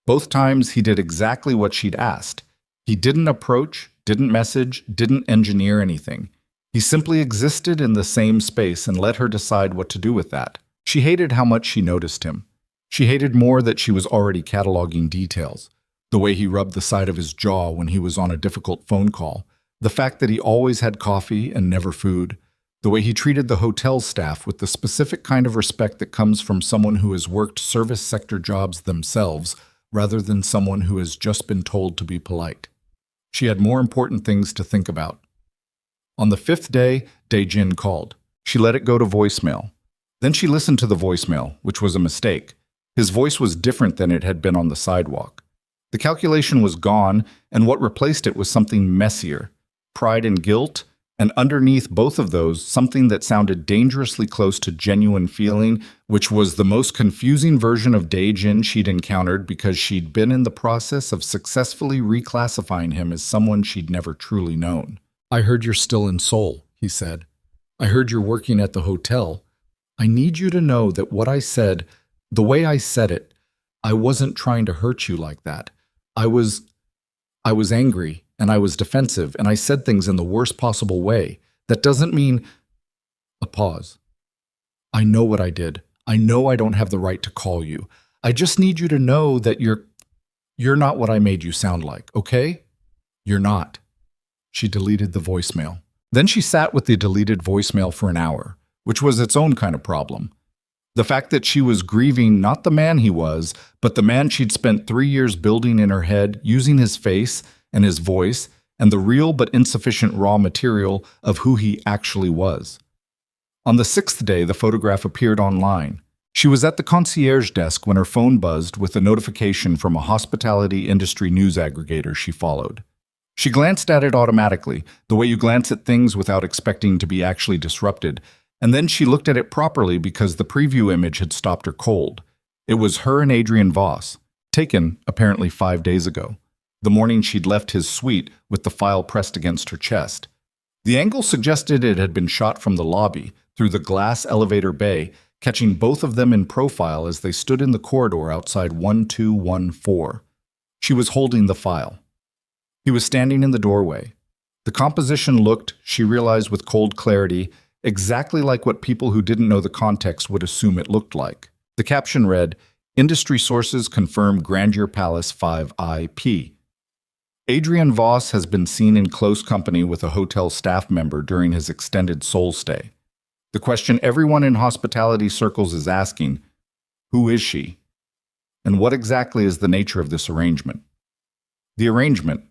S1: Both times he did exactly what she'd asked. He didn't approach, didn't message, didn't engineer anything. He simply existed in the same space and let her decide what to do with that. She hated how much she noticed him. She hated more that she was already cataloging details. The way he rubbed the side of his jaw when he was on a difficult phone call. The fact that he always had coffee and never food. The way he treated the hotel staff with the specific kind of respect that comes from someone who has worked service sector jobs themselves rather than someone who has just been told to be polite. She had more important things to think about. On the 5th day, Dae-jin called. She let it go to voicemail. Then she listened to the voicemail, which was a mistake. His voice was different than it had been on the sidewalk. The calculation was gone, and what replaced it was something messier. Pride and guilt, and underneath both of those, something that sounded dangerously close to genuine feeling, which was the most confusing version of Dae-jin she'd encountered because she'd been in the process of successfully reclassifying him as someone she'd never truly known. I heard you're still in Seoul, he said. I heard you're working at the hotel. I need you to know that what I said, the way I said it, I wasn't trying to hurt you like that. I was angry. And I was defensive, and I said things in the worst possible way. That doesn't mean... A pause. I know what I did. I know I don't have the right to call you. I just need you to know that you're not what I made you sound like, okay? You're not. She deleted the voicemail. Then she sat with the deleted voicemail for an hour, which was its own kind of problem. The fact that she was grieving not the man he was, but the man she'd spent 3 years building in her head, using his face and his voice, and the real but insufficient raw material of who he actually was. On the 6th day, the photograph appeared online. She was at the concierge desk when her phone buzzed with a notification from a hospitality industry news aggregator she followed. She glanced at it automatically, the way you glance at things without expecting to be actually disrupted, and then she looked at it properly because the preview image had stopped her cold. It was her and Adrian Voss, taken apparently 5 days ago. The morning she'd left his suite with the file pressed against her chest. The angle suggested it had been shot from the lobby, through the glass elevator bay, catching both of them in profile as they stood in the corridor outside 1214. She was holding the file. He was standing in the doorway. The composition looked, she realized with cold clarity, exactly like what people who didn't know the context would assume it looked like. The caption read, "Industry sources confirm Grandeur Palace 5IP. Adrian Voss has been seen in close company with a hotel staff member during his extended Seoul stay. The question everyone in hospitality circles is asking, who is she? And what exactly is the nature of this arrangement?" The arrangement.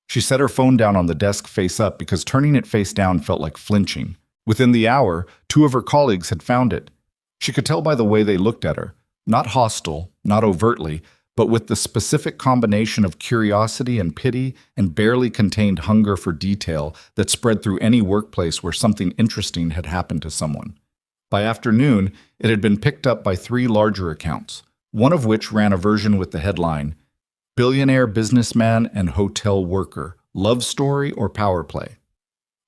S1: She set her phone down on the desk face up because turning it face down felt like flinching. Within the hour, 2 of her colleagues had found it. She could tell by the way they looked at her, not hostile, not overtly, but with the specific combination of curiosity and pity and barely contained hunger for detail that spread through any workplace where something interesting had happened to someone. By afternoon, it had been picked up by 3 larger accounts, one of which ran a version with the headline, "Billionaire Businessman and Hotel Worker, Love Story or Power Play?"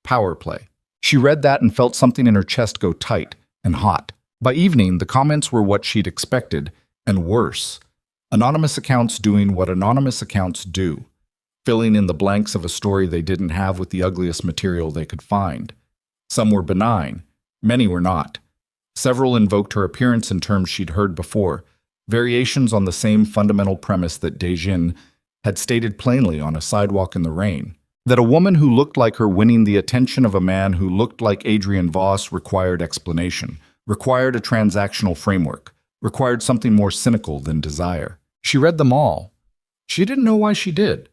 S1: Power play. She read that and felt something in her chest go tight and hot. By evening, the comments were what she'd expected, and worse. Anonymous accounts doing what anonymous accounts do, filling in the blanks of a story they didn't have with the ugliest material they could find. Some were benign, many were not. Several invoked her appearance in terms she'd heard before, variations on the same fundamental premise that Daejin had stated plainly on a sidewalk in the rain, that a woman who looked like her winning the attention of a man who looked like Adrian Voss required explanation, required a transactional framework, required something more cynical than desire. She read them all. She didn't know why she did.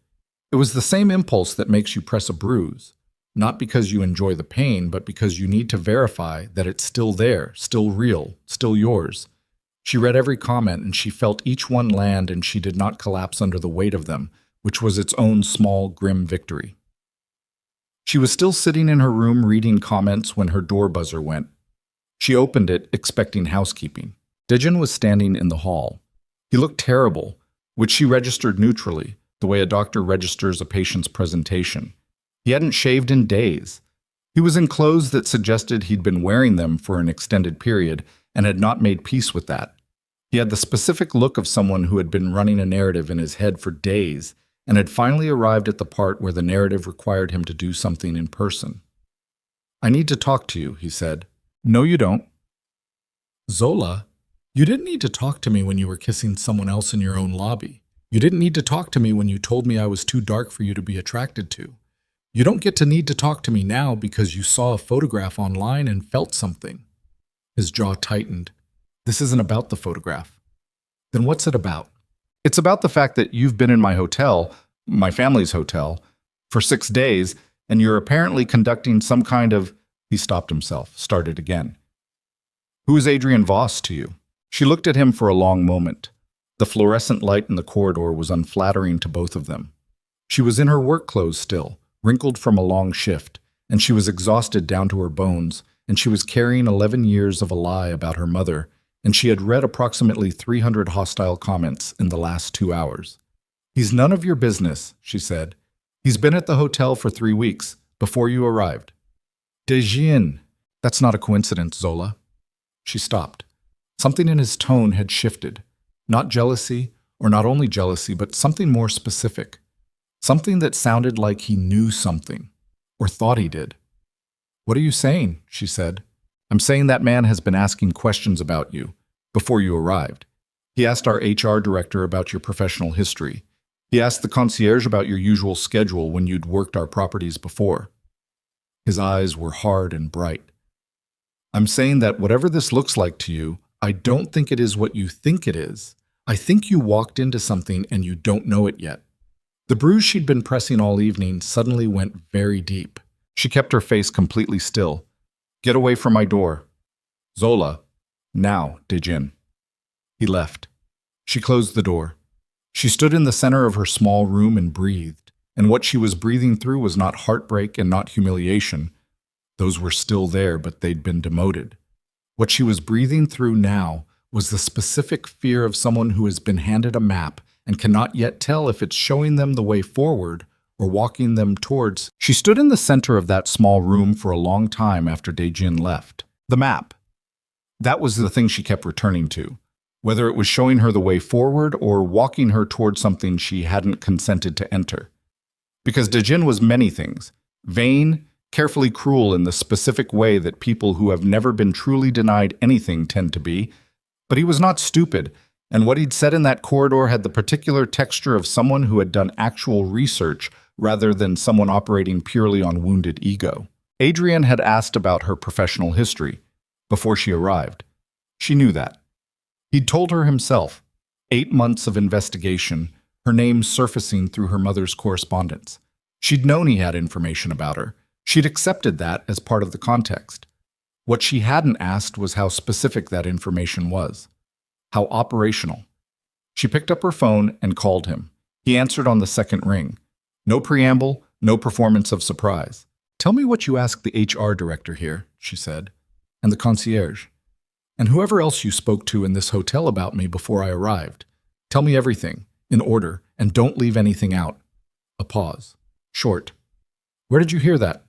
S1: It was the same impulse that makes you press a bruise, not because you enjoy the pain, but because you need to verify that it's still there, still real, still yours. She read every comment and she felt each one land, and she did not collapse under the weight of them, which was its own small, grim victory. She was still sitting in her room reading comments when her door buzzer went. She opened it, expecting housekeeping. Daejin was standing in the hall. He looked terrible, which she registered neutrally, the way a doctor registers a patient's presentation. He hadn't shaved in days. He was in clothes that suggested he'd been wearing them for an extended period and had not made peace with that. He had the specific look of someone who had been running a narrative in his head for days and had finally arrived at the part where the narrative required him to do something in person. "I need to talk to you," he said. "No, you don't." "Zola, you didn't need to talk to me when you were kissing someone else in your own lobby. You didn't need to talk to me when you told me I was too dark for you to be attracted to. You don't get to need to talk to me now because you saw a photograph online and felt something." His jaw tightened. "This isn't about the photograph." "Then what's it about?" "It's about the fact that you've been in my hotel, my family's hotel, for 6 days, and you're apparently conducting some kind of—" He stopped himself, started again. "Who is Adrian Voss to you?" She looked at him for a long moment. The fluorescent light in the corridor was unflattering to both of them. She was in her work clothes still, wrinkled from a long shift, and she was exhausted down to her bones, and she was carrying 11 years of a lie about her mother, and she had read approximately 300 hostile comments in the last 2 hours. "He's none of your business," she said. "He's been at the hotel for 3 weeks, before you arrived." "Daejin, that's not a coincidence, Zola." She stopped. Something in his tone had shifted. Not jealousy, or not only jealousy, but something more specific. Something that sounded like he knew something, or thought he did. "What are you saying?" she said. "I'm saying that man has been asking questions about you, before you arrived. He asked our HR director about your professional history. He asked the concierge about your usual schedule when you'd worked our properties before." His eyes were hard and bright. "I'm saying that whatever this looks like to you, I don't think it is what you think it is. I think you walked into something and you don't know it yet." The bruise she'd been pressing all evening suddenly went very deep. She kept her face completely still. "Get away from my door." "Zola." "Now, Daejin." He left. She closed the door. She stood in the center of her small room and breathed, and what she was breathing through was not heartbreak and not humiliation. Those were still there, but they'd been demoted. What she was breathing through now was the specific fear of someone who has been handed a map and cannot yet tell if it's showing them the way forward or walking them towards. She stood in the center of that small room for a long time after Daejin left. The map. That was the thing she kept returning to, whether it was showing her the way forward or walking her towards something she hadn't consented to enter. Because Daejin was many things: vain, carefully cruel in the specific way that people who have never been truly denied anything tend to be. But he was not stupid, and what he'd said in that corridor had the particular texture of someone who had done actual research rather than someone operating purely on wounded ego. Adrian had asked about her professional history before she arrived. She knew that. He'd told her himself. 8 months of investigation, her name surfacing through her mother's correspondence. She'd known he had information about her. She'd accepted that as part of the context. What she hadn't asked was how specific that information was. How operational. She picked up her phone and called him. He answered on the second ring. No preamble, no performance of surprise. "Tell me what you asked the HR director here," she said, "and the concierge, and whoever else you spoke to in this hotel about me before I arrived. Tell me everything, in order, and don't leave anything out." A pause. Short. "Where did you hear that?"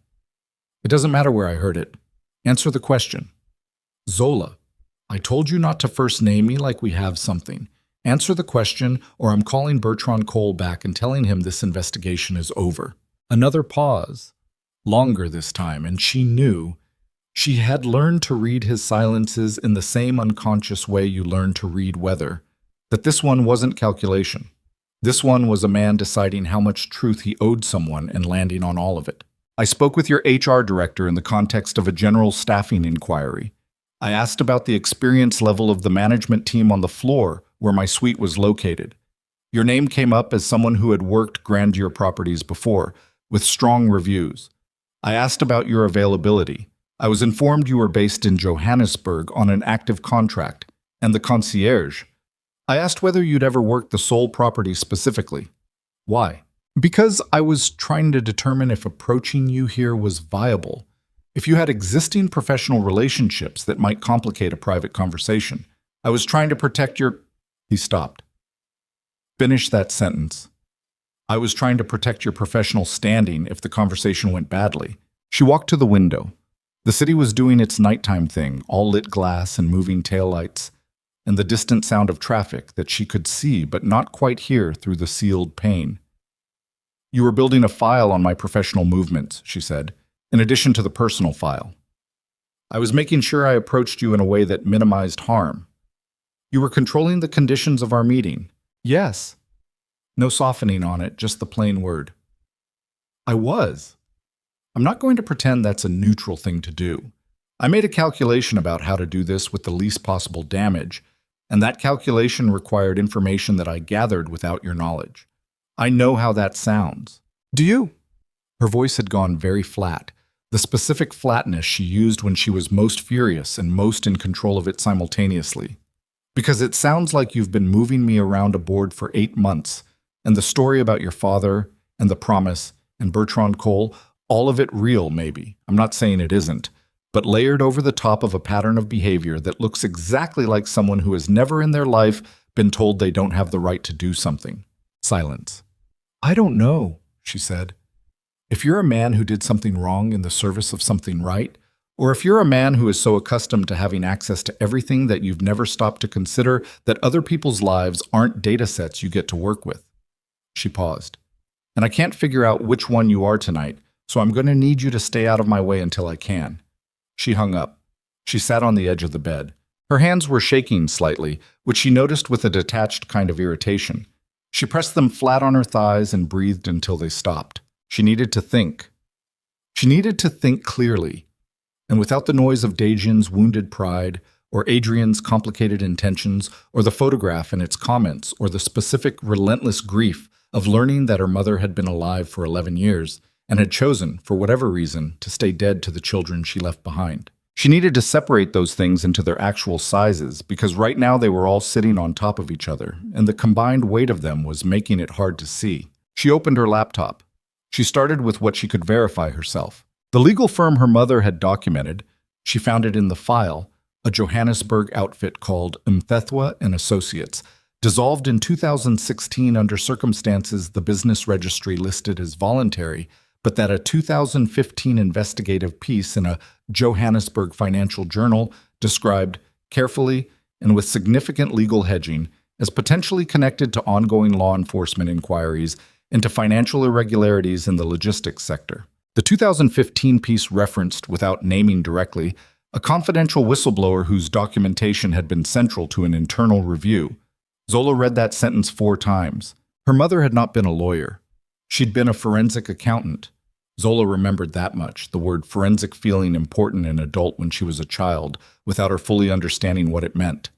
S1: "It doesn't matter where I heard it. Answer the question." "Zola, I told you not to first name me like we have something. Answer the question, or I'm calling Bertrand Cole back and telling him this investigation is over." Another pause. Longer this time, and she knew. She had learned to read his silences in the same unconscious way you learn to read weather. That this one wasn't calculation. This one was a man deciding how much truth he owed someone and landing on all of it. "I spoke with your HR director in the context of a general staffing inquiry. I asked about the experience level of the management team on the floor where my suite was located. Your name came up as someone who had worked grandeur properties before, with strong reviews. I asked about your availability. I was informed you were based in Johannesburg on an active contract. And the concierge. I asked whether you'd ever worked the Seoul property specifically. Why? Because I was trying to determine if approaching you here was viable. If you had existing professional relationships that might complicate a private conversation. I was trying to protect your..." He stopped. "Finish that sentence." "I was trying to protect your professional standing if the conversation went badly." She walked to the window. The city was doing its nighttime thing, all lit glass and moving taillights, and the distant sound of traffic that she could see but not quite hear through the sealed pane. "You were building a file on my professional movements," she said, "in addition to the personal file. I was making sure I approached you in a way that minimized harm. You were controlling the conditions of our meeting." "Yes." No softening on it, just the plain word. "I was. I'm not going to pretend that's a neutral thing to do. I made a calculation about how to do this with the least possible damage, and that calculation required information that I gathered without your knowledge. I know how that sounds." "Do you?" Her voice had gone very flat, the specific flatness she used when she was most furious and most in control of it simultaneously. "Because it sounds like you've been moving me around a board for 8 months, and the story about your father, and the promise, and Bertrand Cole, all of it real maybe, I'm not saying it isn't, but layered over the top of a pattern of behavior that looks exactly like someone who has never in their life been told they don't have the right to do something." Silence. "I don't know," she said. "If you're a man who did something wrong in the service of something right, or if you're a man who is so accustomed to having access to everything that you've never stopped to consider that other people's lives aren't data sets you get to work with." She paused. "And I can't figure out which one you are tonight, so I'm going to need you to stay out of my way until I can." She hung up. She sat on the edge of the bed. Her hands were shaking slightly, which she noticed with a detached kind of irritation. She pressed them flat on her thighs and breathed until they stopped. She needed to think. She needed to think clearly. And without the noise of Daejin's wounded pride, or Adrian's complicated intentions, or the photograph and its comments, or the specific relentless grief of learning that her mother had been alive for 11 years and had chosen, for whatever reason, to stay dead to the children she left behind. She needed to separate those things into their actual sizes, because right now they were all sitting on top of each other, and the combined weight of them was making it hard to see. She opened her laptop. She started with what she could verify herself. The legal firm her mother had documented, she found it in the file, a Johannesburg outfit called Mthethwa and Associates, Dissolved in 2016 under circumstances the business registry listed as voluntary, but that a 2015 investigative piece in a Johannesburg financial journal described carefully and with significant legal hedging as potentially connected to ongoing law enforcement inquiries into financial irregularities in the logistics sector. The 2015 piece referenced, without naming directly, a confidential whistleblower whose documentation had been central to an internal review. Zola read that sentence 4 times. Her mother had not been a lawyer. She'd been a forensic accountant. Zola remembered that much, the word forensic feeling important in adult when she was a child, without her fully understanding what it meant.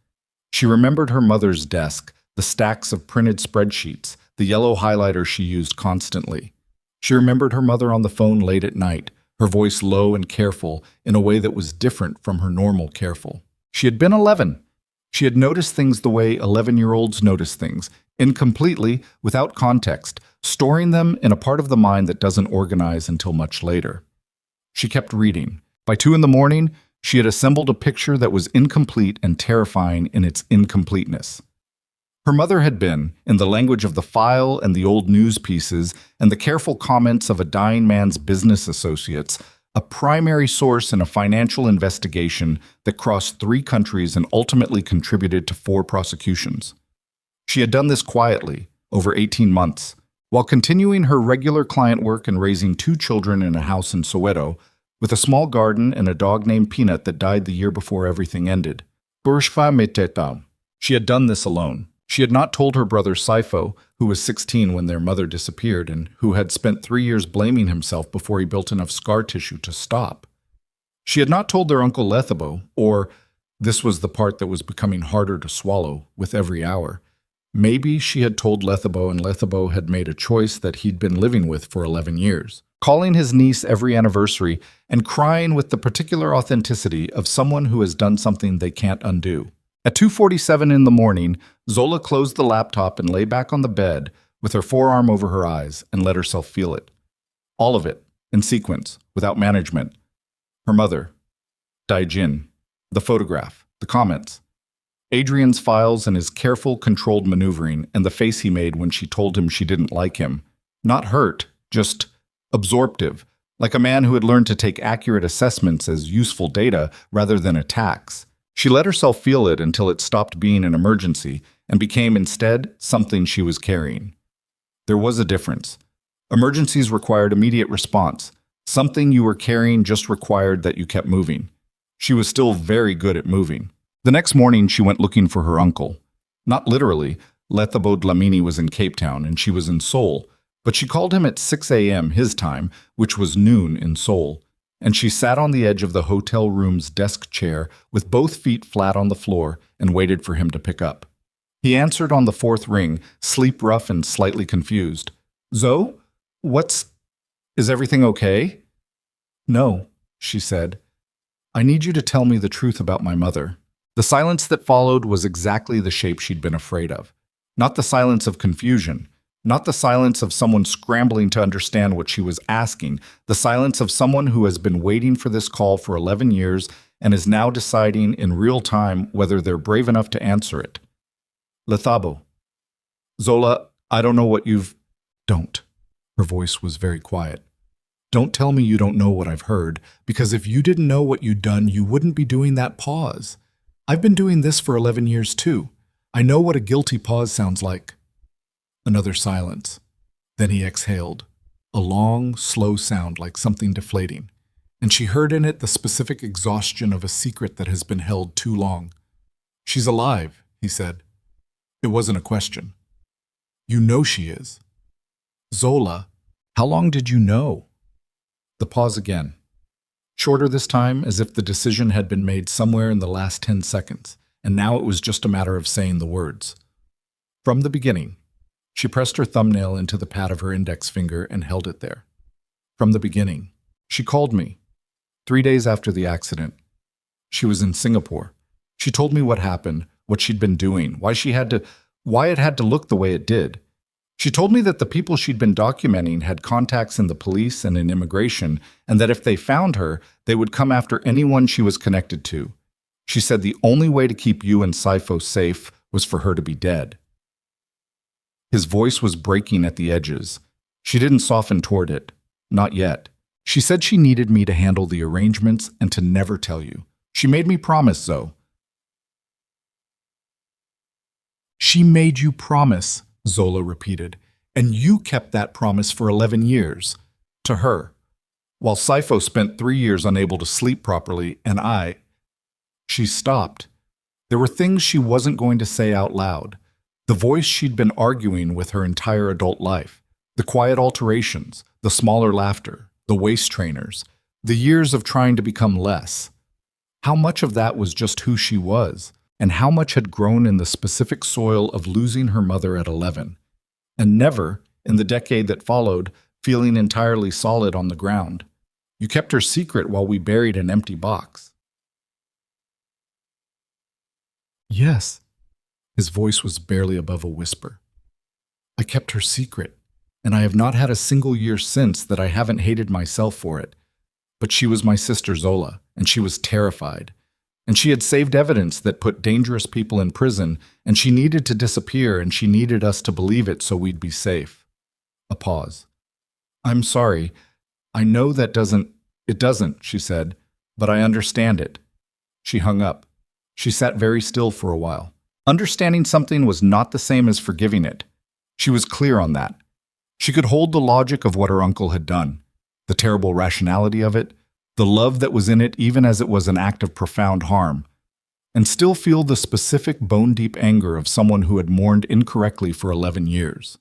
S1: She remembered her mother's desk, the stacks of printed spreadsheets, the yellow highlighter she used constantly. She remembered her mother on the phone late at night, her voice low and careful in a way that was different from her normal careful. She had been 11. She had noticed things the way 11-year-olds notice things, incompletely, without context, storing them in a part of the mind that doesn't organize until much later. She kept reading. By 2 a.m, she had assembled a picture that was incomplete and terrifying in its incompleteness. Her mother had been, in the language of the file and the old news pieces and the careful comments of a dying man's business associates, a primary source in a financial investigation that crossed 3 countries and ultimately contributed to 4 prosecutions. She had done this quietly, over 18 months, while continuing her regular client work and raising 2 children in a house in Soweto, with a small garden and a dog named Peanut that died the year before everything ended. She had done this alone. She had not told her brother Saifo, who was 16 when their mother disappeared and who had spent 3 years blaming himself before he built enough scar tissue to stop. She had not told their uncle Lethabo, or, this was the part that was becoming harder to swallow with every hour, maybe she had told Lethabo and Lethabo had made a choice that he'd been living with for 11 years, calling his niece every anniversary and crying with the particular authenticity of someone who has done something they can't undo. At 2:47 in the morning, Zola closed the laptop and lay back on the bed with her forearm over her eyes and let herself feel it. All of it, in sequence, without management. Her mother, Daijin, the photograph, the comments, Adrian's files and his careful, controlled maneuvering and the face he made when she told him she didn't like him. Not hurt, just absorptive, like a man who had learned to take accurate assessments as useful data rather than attacks. She let herself feel it until it stopped being an emergency and became instead something she was carrying. There was a difference. Emergencies required immediate response. Something you were carrying just required that you kept moving. She was still very good at moving. The next morning, she went looking for her uncle. Not literally, Lethabo Dlamini was in Cape Town and she was in Seoul, but she called him at 6 a.m. his time, which was noon in Seoul. And she sat on the edge of the hotel room's desk chair with both feet flat on the floor and waited for him to pick up. He answered on the 4th ring, sleep rough and slightly confused. "Zo? Is everything okay?" "No," she said. "I need you to tell me the truth about my mother." The silence that followed was exactly the shape she'd been afraid of. Not the silence of confusion. Not the silence of someone scrambling to understand what she was asking, the silence of someone who has been waiting for this call for 11 years and is now deciding in real time whether they're brave enough to answer it. "Lethabo. Zola, I don't know what you've—" "Don't." Her voice was very quiet. "Don't tell me you don't know what I've heard, because if you didn't know what you'd done, you wouldn't be doing that pause. I've been doing this for 11 years too. I know what a guilty pause sounds like." Another silence. Then he exhaled, a long, slow sound like something deflating, and she heard in it the specific exhaustion of a secret that has been held too long. "She's alive," he said. It wasn't a question. "You know she is." "Zola, how long did you know?" The pause again. Shorter this time, as if the decision had been made somewhere in the last 10 seconds, and now it was just a matter of saying the words. "From the beginning." She pressed her thumbnail into the pad of her index finger and held it there. "From the beginning. She called me 3 days after the accident. She was in Singapore. She told me what happened, what she'd been doing, why it had to look the way it did. She told me that the people she'd been documenting had contacts in the police and in immigration, and that if they found her, they would come after anyone she was connected to. She said the only way to keep you and Saifo safe was for her to be dead. His voice was breaking at the edges. She didn't soften toward it. Not yet. She said she needed me to handle the arrangements and to never tell you. She made me promise, Zoe. She made you promise, Zola repeated, and you kept that promise for 11 years. To her. While Sifo spent 3 years unable to sleep properly, and I... She stopped. There were things she wasn't going to say out loud. The voice she'd been arguing with her entire adult life. The quiet alterations, the smaller laughter, the waist trainers, the years of trying to become less. How much of that was just who she was, and how much had grown in the specific soil of losing her mother at 11, and never, in the decade that followed, feeling entirely solid on the ground. You kept her secret while we buried an empty box. Yes. His voice was barely above a whisper. I kept her secret, and I have not had a single year since that I haven't hated myself for it. But she was my sister Zola, and she was terrified. And she had saved evidence that put dangerous people in prison, and she needed to disappear, and she needed us to believe it so we'd be safe. A pause. I'm sorry. I know it doesn't, she said, but I understand it. She hung up. She sat very still for a while. Understanding something was not the same as forgiving it. She was clear on that. She could hold the logic of what her uncle had done, the terrible rationality of it, the love that was in it even as it was an act of profound harm, and still feel the specific bone-deep anger of someone who had mourned incorrectly for 11 years.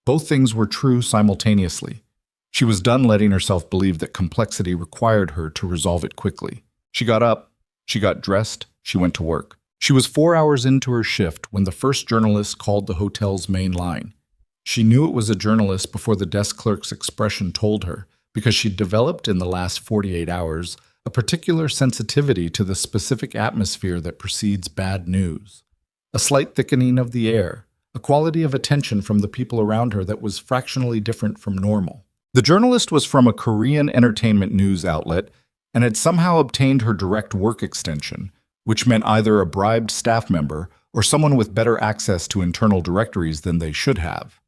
S1: Both things were true simultaneously. She was done letting herself believe that complexity required her to resolve it quickly. She got up, she got dressed, she went to work. She was 4 hours into her shift when the first journalist called the hotel's main line. She knew it was a journalist before the desk clerk's expression told her, because she'd developed in the last 48 hours a particular sensitivity to the specific atmosphere that precedes bad news. A slight thickening of the air, a quality of attention from the people around her that was fractionally different from normal. The journalist was from a Korean entertainment news outlet and had somehow obtained her direct work extension, which meant either a bribed staff member or someone with better access to internal directories than they should have.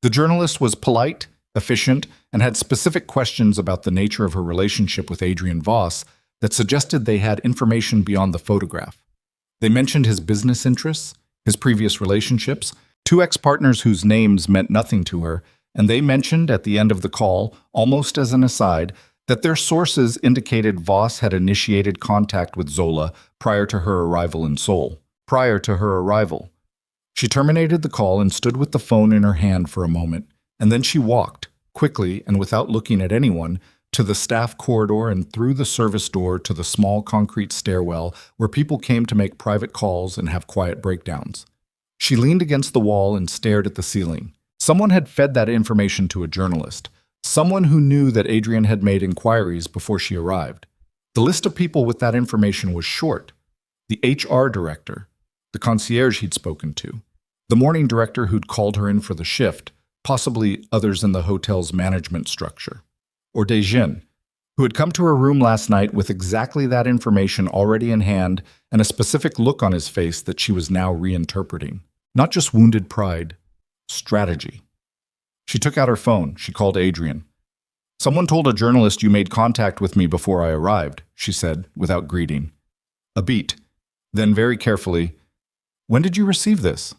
S1: The journalist was polite, efficient, and had specific questions about the nature of her relationship with Adrian Voss that suggested they had information beyond the photograph. They mentioned his business interests, his previous relationships, 2 ex-partners whose names meant nothing to her, and they mentioned at the end of the call, almost as an aside, that their sources indicated Voss had initiated contact with Zola prior to her arrival in Seoul. Prior to her arrival. She terminated the call and stood with the phone in her hand for a moment, and then she walked, quickly and without looking at anyone, to the staff corridor and through the service door to the small concrete stairwell where people came to make private calls and have quiet breakdowns. She leaned against the wall and stared at the ceiling. Someone had fed that information to a journalist. Someone who knew that Adrian had made inquiries before she arrived. The list of people with that information was short. The HR director, the concierge he'd spoken to, the morning director who'd called her in for the shift, possibly others in the hotel's management structure, or Dejin, who had come to her room last night with exactly that information already in hand and a specific look on his face that she was now reinterpreting. Not just wounded pride, strategy. She took out her phone. She called Adrian. Someone told a journalist you made contact with me before I arrived, she said, without greeting. A beat. Then very carefully, when did you receive this?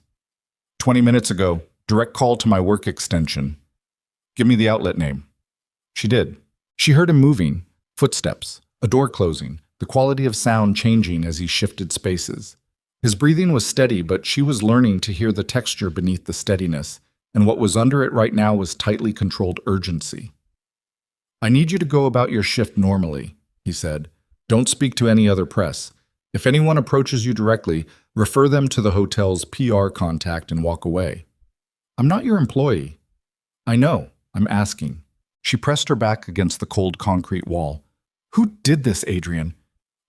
S1: 20 minutes ago. Direct call to my work extension. Give me the outlet name. She did. She heard him moving, footsteps, a door closing, the quality of sound changing as he shifted spaces. His breathing was steady, but she was learning to hear the texture beneath the steadiness, and what was under it right now was tightly controlled urgency. I need you to go about your shift normally, he said. Don't speak to any other press. If anyone approaches you directly, refer them to the hotel's PR contact and walk away. I'm not your employee. I know. I'm asking. She pressed her back against the cold concrete wall. Who did this, Adrian?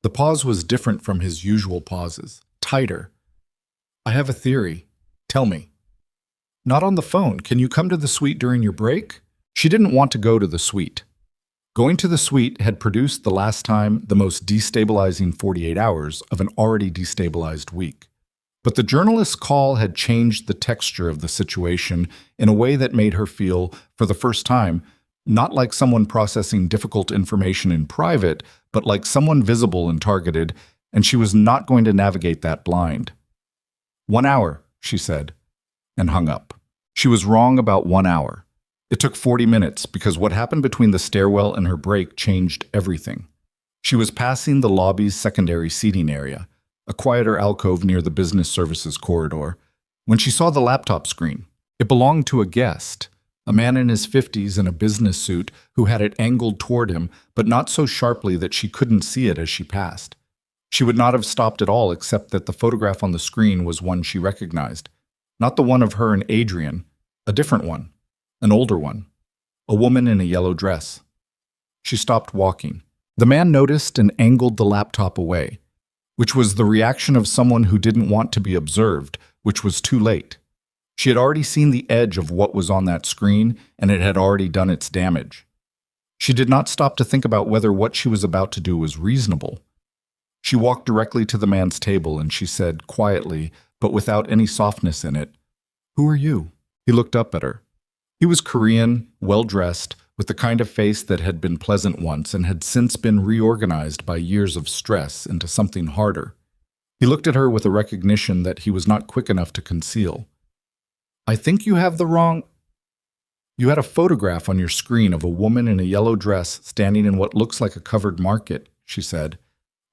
S1: The pause was different from his usual pauses. Tighter. I have a theory. Tell me. Not on the phone. Can you come to the suite during your break? She didn't want to go to the suite. Going to the suite had produced the last time the most destabilizing 48 hours of an already destabilized week. But the journalist's call had changed the texture of the situation in a way that made her feel, for the first time, not like someone processing difficult information in private, but like someone visible and targeted, and she was not going to navigate that blind. 1 hour, she said, and hung up. She was wrong about 1 hour. It took 40 minutes because what happened between the stairwell and her break changed everything. She was passing the lobby's secondary seating area, a quieter alcove near the business services corridor, when she saw the laptop screen. It belonged to a guest, a man in his 50s in a business suit who had it angled toward him, but not so sharply that she couldn't see it as she passed. She would not have stopped at all except that the photograph on the screen was one she recognized. Not the one of her and Adrian, a different one, an older one, a woman in a yellow dress. She stopped walking. The man noticed and angled the laptop away, which was the reaction of someone who didn't want to be observed, which was too late. She had already seen the edge of what was on that screen, and it had already done its damage. She did not stop to think about whether what she was about to do was reasonable. She walked directly to the man's table and she said, quietly, but without any softness in it, "Who are you?" He looked up at her. He was Korean, well-dressed, with the kind of face that had been pleasant once and had since been reorganized by years of stress into something harder. He looked at her with a recognition that he was not quick enough to conceal. "I think you have the wrong—" "You had a photograph on your screen of a woman in a yellow dress standing in what looks like a covered market," she said.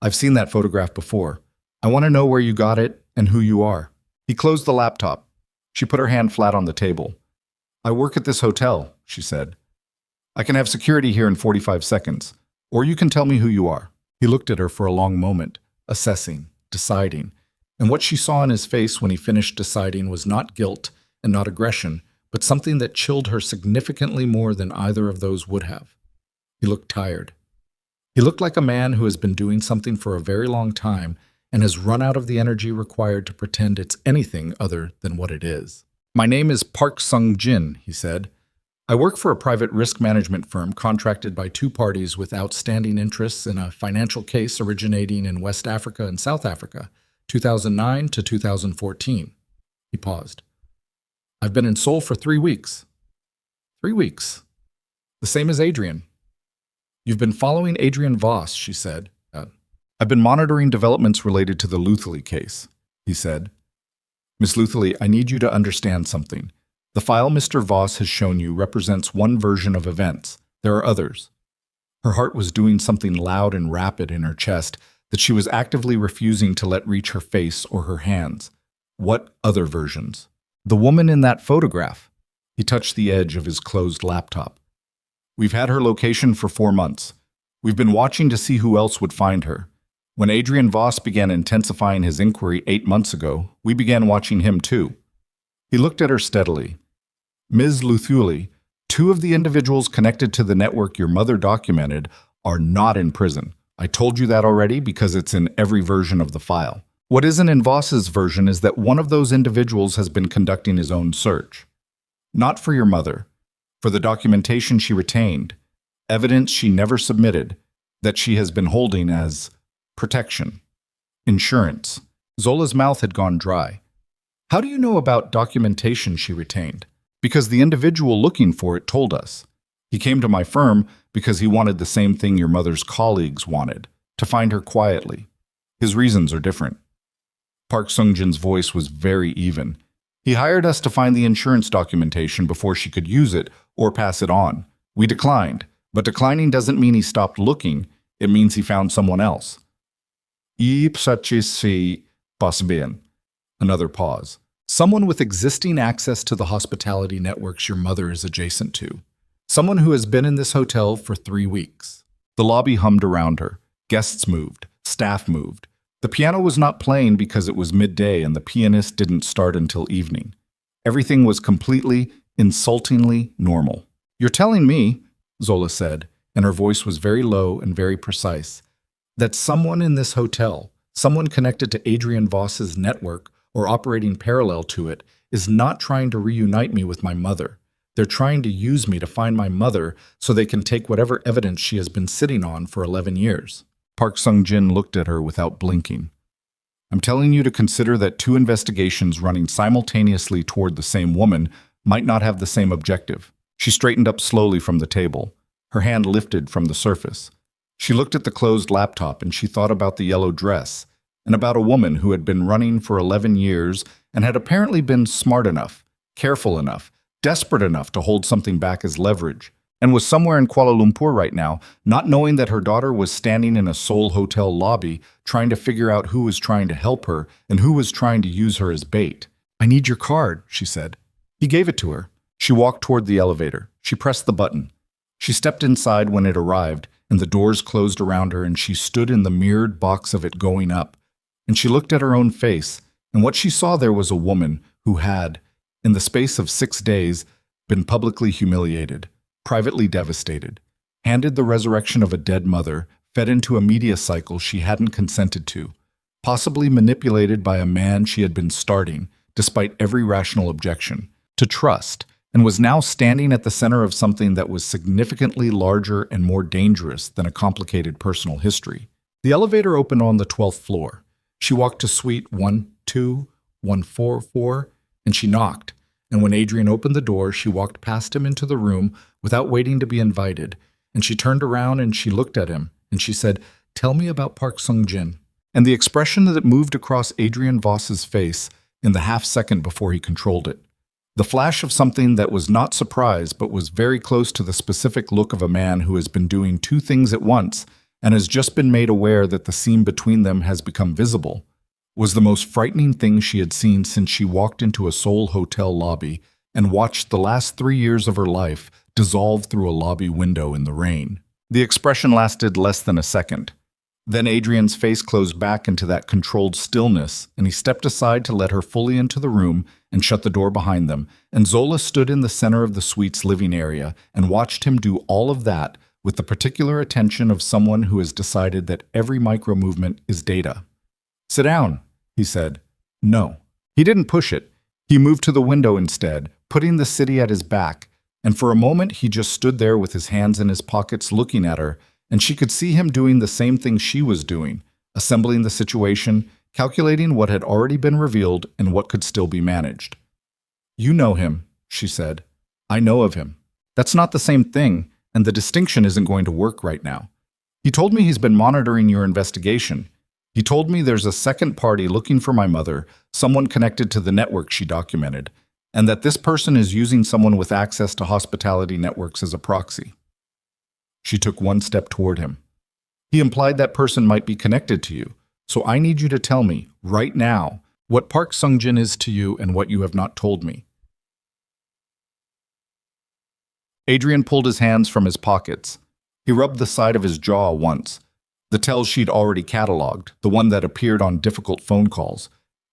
S1: "I've seen that photograph before. I want to know where you got it and who you are." He closed the laptop. She put her hand flat on the table. "I work at this hotel," she said. "I can have security here in 45 seconds, or you can tell me who you are." He looked at her for a long moment, assessing, deciding, and what she saw in his face when he finished deciding was not guilt and not aggression, but something that chilled her significantly more than either of those would have. He looked tired. He looked like a man who has been doing something for a very long time and has run out of the energy required to pretend it's anything other than what it is. "My name is Park Sung-jin," he said. "I work for a private risk management firm contracted by two parties with outstanding interests in a financial case originating in West Africa and South Africa, 2009 to 2014. He paused. "I've been in Seoul for 3 weeks. 3 weeks. The same as Adrian." "You've been following Adrian Voss," she said. "I've been monitoring developments related to the Luthuli case," he said. "Miss Luthuli, I need you to understand something. The file Mr. Voss has shown you represents one version of events. There are others." Her heart was doing something loud and rapid in her chest that she was actively refusing to let reach her face or her hands. What other versions? "The woman in that photograph." He touched the edge of his closed laptop. "We've had her location for 4 months. We've been watching to see who else would find her. When Adrian Voss began intensifying his inquiry 8 months ago, we began watching him too." He looked at her steadily. "Ms. Luthuli, 2 of the individuals connected to the network your mother documented are not in prison. I told you that already because it's in every version of the file. What isn't in Voss's version is that one of those individuals has been conducting his own search. Not for your mother, for the documentation she retained, evidence she never submitted, that she has been holding as protection, insurance." Zola's mouth had gone dry. "How do you know about documentation she retained?" "Because the individual looking for it told us. He came to my firm because he wanted the same thing your mother's colleagues wanted, to find her quietly. His reasons are different." Park Sung-jin's voice was very even. "He hired us to find the insurance documentation before she could use it or pass it on. We declined, but declining doesn't mean he stopped looking. It means he found someone else." Another pause. "Someone with existing access to the hospitality networks your mother is adjacent to. Someone who has been in this hotel for 3 weeks." The lobby hummed around her. Guests moved. Staff moved. The piano was not playing because it was midday and the pianist didn't start until evening. Everything was completely, insultingly normal. "You're telling me," Zola said, and her voice was very low and very precise, "that someone in this hotel, someone connected to Adrian Voss's network or operating parallel to it, is not trying to reunite me with my mother. They're trying to use me to find my mother so they can take whatever evidence she has been sitting on for 11 years. Park Sung-jin looked at her without blinking. I'm telling you to consider that two investigations running simultaneously toward the same woman might not have the same objective. She straightened up slowly from the table, her hand lifted from the surface. She looked at the closed laptop and she thought about the yellow dress and about a woman who had been running for 11 years and had apparently been smart enough, careful enough, desperate enough to hold something back as leverage, and was somewhere in Kuala Lumpur right now, not knowing that her daughter was standing in a Seoul hotel lobby trying to figure out who was trying to help her and who was trying to use her as bait. "I need your card," she said. He gave it to her. She walked toward the elevator. She pressed the button. She stepped inside when it arrived, and the doors closed around her, and she stood in the mirrored box of it going up. And she looked at her own face, and what she saw there was a woman who had, in the space of 6 days, been publicly humiliated, privately devastated, handed the resurrection of a dead mother, fed into a media cycle she hadn't consented to, possibly manipulated by a man she had been starting, despite every rational objection, to trust, and was now standing at the center of something that was significantly larger and more dangerous than a complicated personal history. The elevator opened on the 12th floor. She walked to suite 12144, and she knocked. And when Adrian opened the door, she walked past him into the room without waiting to be invited. And she turned around and she looked at him, and she said, "Tell me about Park Sung-jin." And the expression that moved across Adrian Voss's face in the half-second before he controlled it. The flash of something that was not surprise but was very close to the specific look of a man who has been doing two things at once and has just been made aware that the seam between them has become visible, was the most frightening thing she had seen since she walked into a Seoul hotel lobby and watched the last 3 years of her life dissolve through a lobby window in the rain. The expression lasted less than a second. Then Adrian's face closed back into that controlled stillness, and he stepped aside to let her fully into the room and shut the door behind them, and Zola stood in the center of the suite's living area and watched him do all of that with the particular attention of someone who has decided that every micro-movement is data. "Sit down," he said. No. He didn't push it. He moved to the window instead, putting the city at his back, and for a moment he just stood there with his hands in his pockets looking at her, and she could see him doing the same thing she was doing, assembling the situation, calculating what had already been revealed and what could still be managed. "You know him," she said. "I know of him. That's not the same thing, and the distinction isn't going to work right now. He told me he's been monitoring your investigation. He told me there's a second party looking for my mother, someone connected to the network she documented, and that this person is using someone with access to hospitality networks as a proxy." She took one step toward him. "He implied that person might be connected to you, so I need you to tell me, right now, what Park Sung-jin is to you and what you have not told me." Adrian pulled his hands from his pockets. He rubbed the side of his jaw once, the tells she'd already cataloged, the one that appeared on difficult phone calls,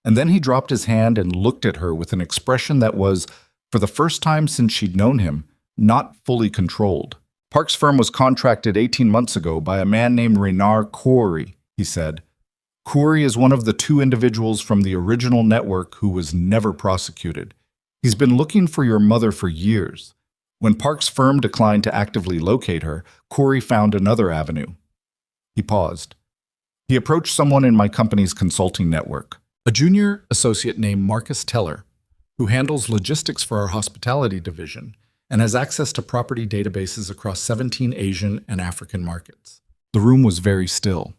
S1: and then he dropped his hand and looked at her with an expression that was, for the first time since she'd known him, not fully controlled. "Park's firm was contracted 18 months ago by a man named Renar Khoury," he said. "Khoury is one of the 2 individuals from the original network who was never prosecuted. He's been looking for your mother for years. When Park's firm declined to actively locate her, Khoury found another avenue." He paused. "He approached someone in my company's consulting network, a junior associate named Marcus Teller, who handles logistics for our hospitality division and has access to property databases across 17 Asian and African markets." The room was very still.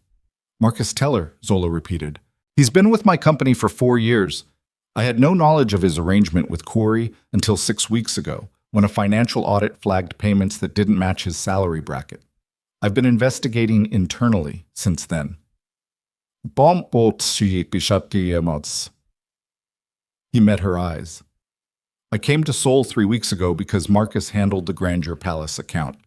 S1: "Marcus Teller," Zola repeated. "He's been with my company for 4 years. I had no knowledge of his arrangement with Khoury until 6 weeks ago, when a financial audit flagged payments that didn't match his salary bracket. I've been investigating internally since then." He met her eyes. "I came to Seoul 3 weeks ago because Marcus handled the Grandeur Palace account.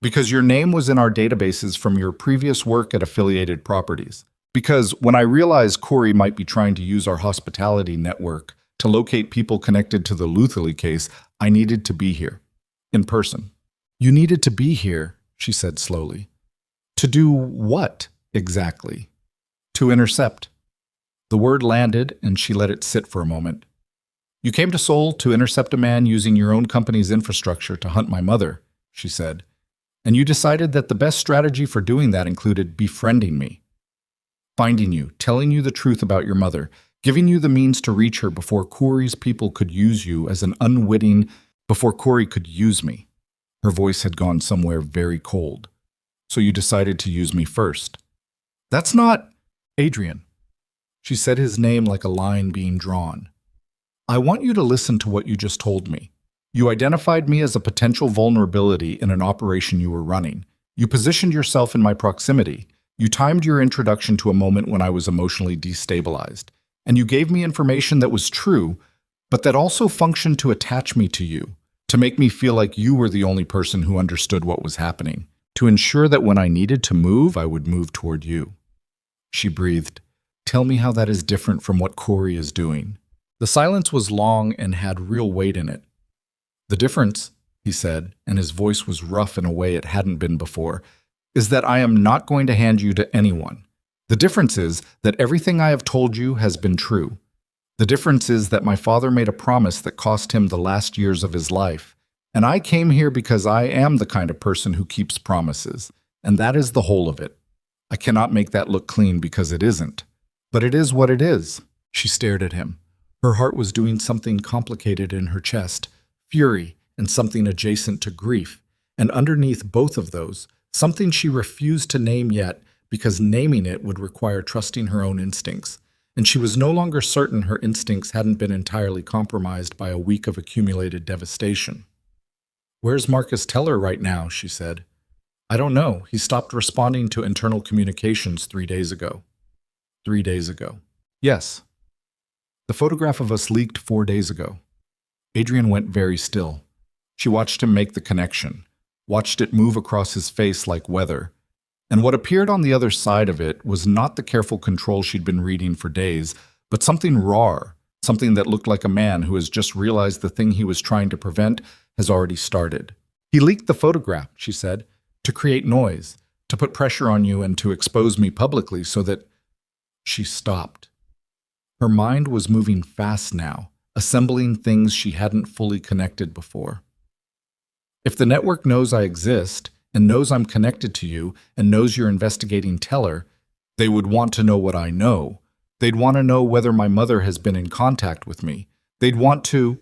S1: Because your name was in our databases from your previous work at affiliated properties. Because when I realized Khoury might be trying to use our hospitality network to locate people connected to the Lutherly case, I needed to be here. In person." "You needed to be here," she said slowly. "To do what, exactly?" "To intercept." The word landed, and she let it sit for a moment. "You came to Seoul to intercept a man using your own company's infrastructure to hunt my mother," she said. "And you decided that the best strategy for doing that included befriending me." Finding you, telling you the truth about your mother, giving you the means to reach her before Corey's people could use you as an unwitting, before Corey could use me. Her voice had gone somewhere very cold. So you decided to use me first. That's not Adrian. She said his name like a line being drawn. I want you to listen to what you just told me. You identified me as a potential vulnerability in an operation you were running. You positioned yourself in my proximity. You timed your introduction to a moment when I was emotionally destabilized. And you gave me information that was true, but that also functioned to attach me to you, to make me feel like you were the only person who understood what was happening, to ensure that when I needed to move, I would move toward you. She breathed. Tell me how that is different from what Corey is doing. The silence was long and had real weight in it. The difference, he said, and his voice was rough in a way it hadn't been before, is that I am not going to hand you to anyone. The difference is that everything I have told you has been true. The difference is that my father made a promise that cost him the last years of his life, and I came here because I am the kind of person who keeps promises, and that is the whole of it. I cannot make that look clean because it isn't. But it is what it is. She stared at him. Her heart was doing something complicated in her chest, fury and something adjacent to grief, and underneath both of those, something she refused to name yet because naming it would require trusting her own instincts, and she was no longer certain her instincts hadn't been entirely compromised by a week of accumulated devastation. Where's Marcus Teller right now? She said. I don't know. He stopped responding to internal communications 3 days ago. 3 days ago. Yes. The photograph of us leaked 4 days ago. Adrian went very still. She watched him make the connection, watched it move across his face like weather, and what appeared on the other side of it was not the careful control she'd been reading for days, but something raw, something that looked like a man who has just realized the thing he was trying to prevent has already started. He leaked the photograph, she said, to create noise, to put pressure on you and to expose me publicly so that... She stopped. Her mind was moving fast now, assembling things she hadn't fully connected before. If the network knows I exist, and knows I'm connected to you, and knows you're investigating Teller, they would want to know what I know. They'd want to know whether my mother has been in contact with me. They'd want to...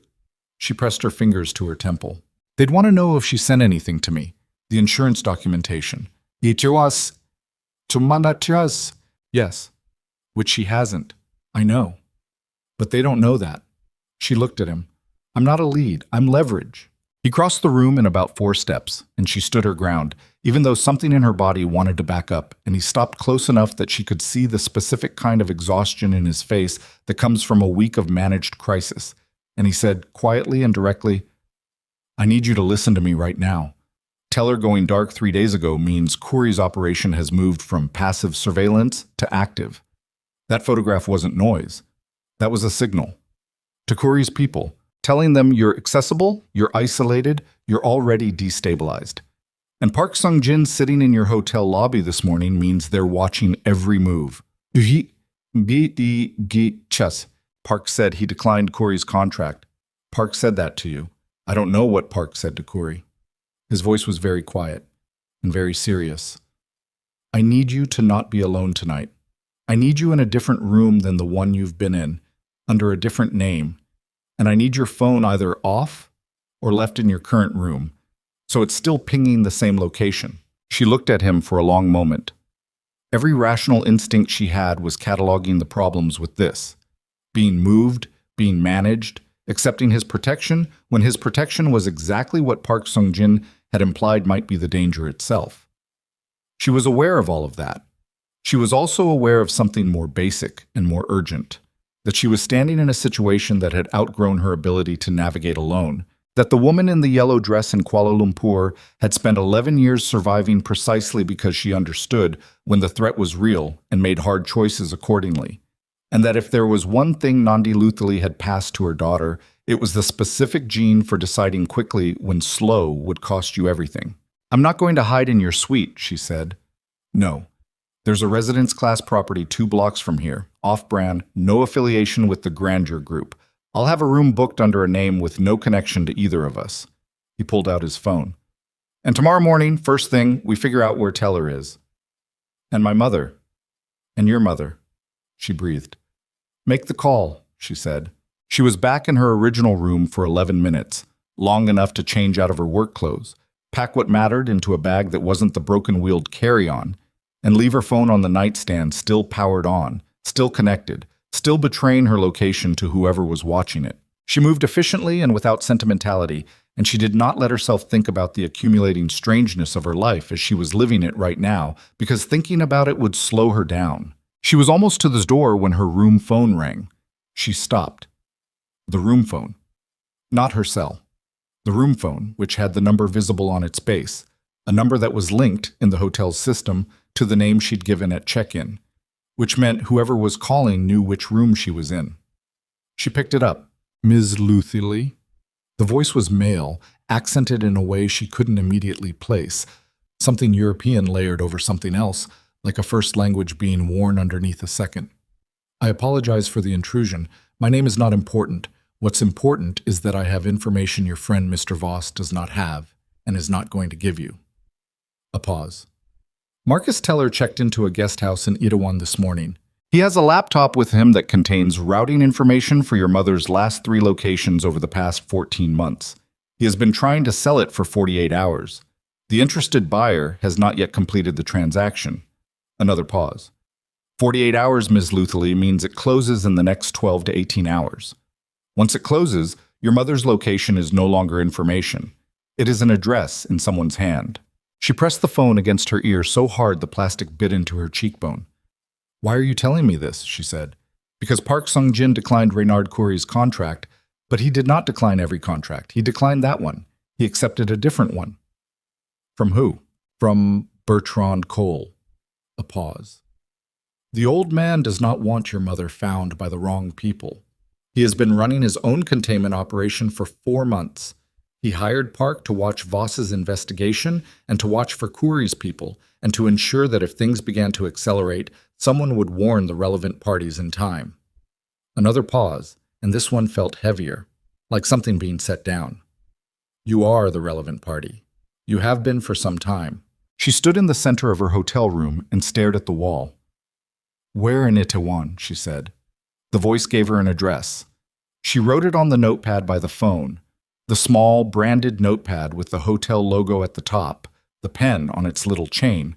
S1: She pressed her fingers to her temple. They'd want to know if she sent anything to me. The insurance documentation. Yes. Which she hasn't. I know. But they don't know that. She looked at him. I'm not a lead. I'm leverage. He crossed the room in about 4 steps, and she stood her ground, even though something in her body wanted to back up, and he stopped close enough that she could see the specific kind of exhaustion in his face that comes from a week of managed crisis. And he said, quietly and directly, I need you to listen to me right now. Teller going dark 3 days ago means Corey's operation has moved from passive surveillance to active. That photograph wasn't noise. That was a signal. To Corey's people, telling them you're accessible, you're isolated, you're already destabilized. And Park Sung-jin sitting in your hotel lobby this morning means they're watching every move. Park said he declined Corey's contract. Park said that to you. I don't know what Park said to Corey. His voice was very quiet and very serious. I need you to not be alone tonight. I need you in a different room than the one you've been in, under a different name. And I need your phone either off or left in your current room, so it's still pinging the same location. She looked at him for a long moment. Every rational instinct she had was cataloging the problems with this. Being moved, being managed, accepting his protection when his protection was exactly what Park Sung-jin had implied might be the danger itself. She was aware of all of that. She was also aware of something more basic and more urgent. That she was standing in a situation that had outgrown her ability to navigate alone, that the woman in the yellow dress in Kuala Lumpur had spent 11 years surviving precisely because she understood when the threat was real and made hard choices accordingly, and that if there was one thing Nandi Luthuli had passed to her daughter, it was the specific gene for deciding quickly when slow would cost you everything. I'm not going to hide in your suite, she said. No. There's a residence-class property 2 blocks from here, off-brand, no affiliation with the Grandeur Group. I'll have a room booked under a name with no connection to either of us. He pulled out his phone. And tomorrow morning, first thing, we figure out where Teller is. And my mother. And your mother, she breathed. Make the call, she said. She was back in her original room for 11 minutes, long enough to change out of her work clothes, pack what mattered into a bag that wasn't the broken-wheeled carry-on, and leave her phone on the nightstand still powered on, still connected, still betraying her location to whoever was watching it. She moved efficiently and without sentimentality, and she did not let herself think about the accumulating strangeness of her life as she was living it right now, because thinking about it would slow her down. She was almost to the door when her room phone rang. She stopped. The room phone. Not her cell. The room phone, which had the number visible on its base, a number that was linked, in the hotel's system, to the name she'd given at check-in, which meant whoever was calling knew which room she was in. She picked it up. Ms. Luthily? The voice was male, accented in a way she couldn't immediately place, something European layered over something else, like a first language being worn underneath a second. I apologize for the intrusion. My name is not important. What's important is that I have information your friend Mr. Voss does not have and is not going to give you. A pause. Marcus Teller checked into a guest house in Itaewon this morning. He has a laptop with him that contains routing information for your mother's last 3 locations over the past 14 months. He has been trying to sell it for 48 hours. The interested buyer has not yet completed the transaction. Another pause. 48 hours, Ms. Luthily, means it closes in the next 12 to 18 hours. Once it closes, your mother's location is no longer information. It is an address in someone's hand. She pressed the phone against her ear so hard the plastic bit into her cheekbone. Why are you telling me this? She said. Because Park Sung-jin declined Reynard Khoury's contract, but he did not decline every contract. He declined that one. He accepted a different one. From who? From Bertrand Cole. A pause. The old man does not want your mother found by the wrong people. He has been running his own containment operation for 4 months. He hired Park to watch Voss's investigation and to watch for Khoury's people, and to ensure that if things began to accelerate, someone would warn the relevant parties in time. Another pause, and this one felt heavier, like something being set down. You are the relevant party. You have been for some time. She stood in the center of her hotel room and stared at the wall. Where in Itaewon, she said. The voice gave her an address. She wrote it on the notepad by the phone, the small, branded notepad with the hotel logo at the top, the pen on its little chain.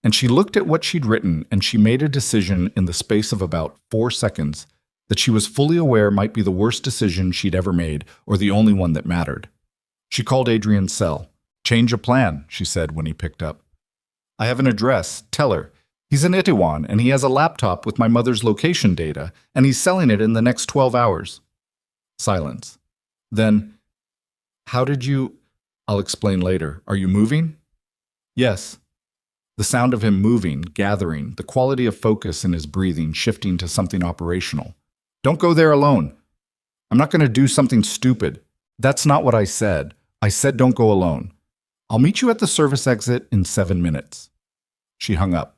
S1: And she looked at what she'd written, and she made a decision in the space of about 4 seconds that she was fully aware might be the worst decision she'd ever made, or the only one that mattered. She called Adrian's cell. Change of plan, she said when he picked up. I have an address. Tell her. He's in Itaewon, and he has a laptop with my mother's location data, and he's selling it in the next 12 hours. Silence. Then, how did you... I'll explain later. Are you moving? Yes. The sound of him moving, gathering, the quality of focus in his breathing shifting to something operational. Don't go there alone. I'm not going to do something stupid. That's not what I said. I said don't go alone. I'll meet you at the service exit in 7 minutes. She hung up.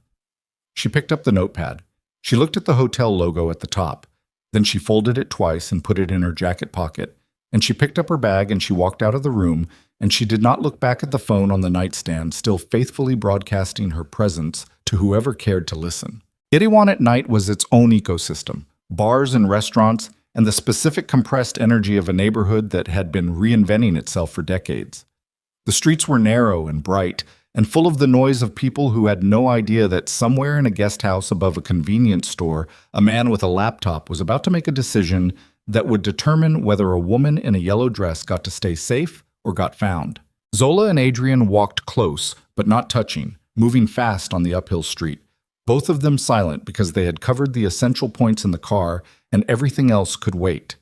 S1: She picked up the notepad. She looked at the hotel logo at the top. Then she folded it twice and put it in her jacket pocket. And she picked up her bag and she walked out of the room, and she did not look back at the phone on the nightstand, still faithfully broadcasting her presence to whoever cared to listen. Itaewon at night was its own ecosystem, bars and restaurants, and the specific compressed energy of a neighborhood that had been reinventing itself for decades. The streets were narrow and bright, and full of the noise of people who had no idea that somewhere in a guest house above a convenience store, a man with a laptop was about to make a decision that would determine whether a woman in a yellow dress got to stay safe or got found. Zola and Adrian walked close, but not touching, moving fast on the uphill street, both of them silent because they had covered the essential points in the car and everything else could wait.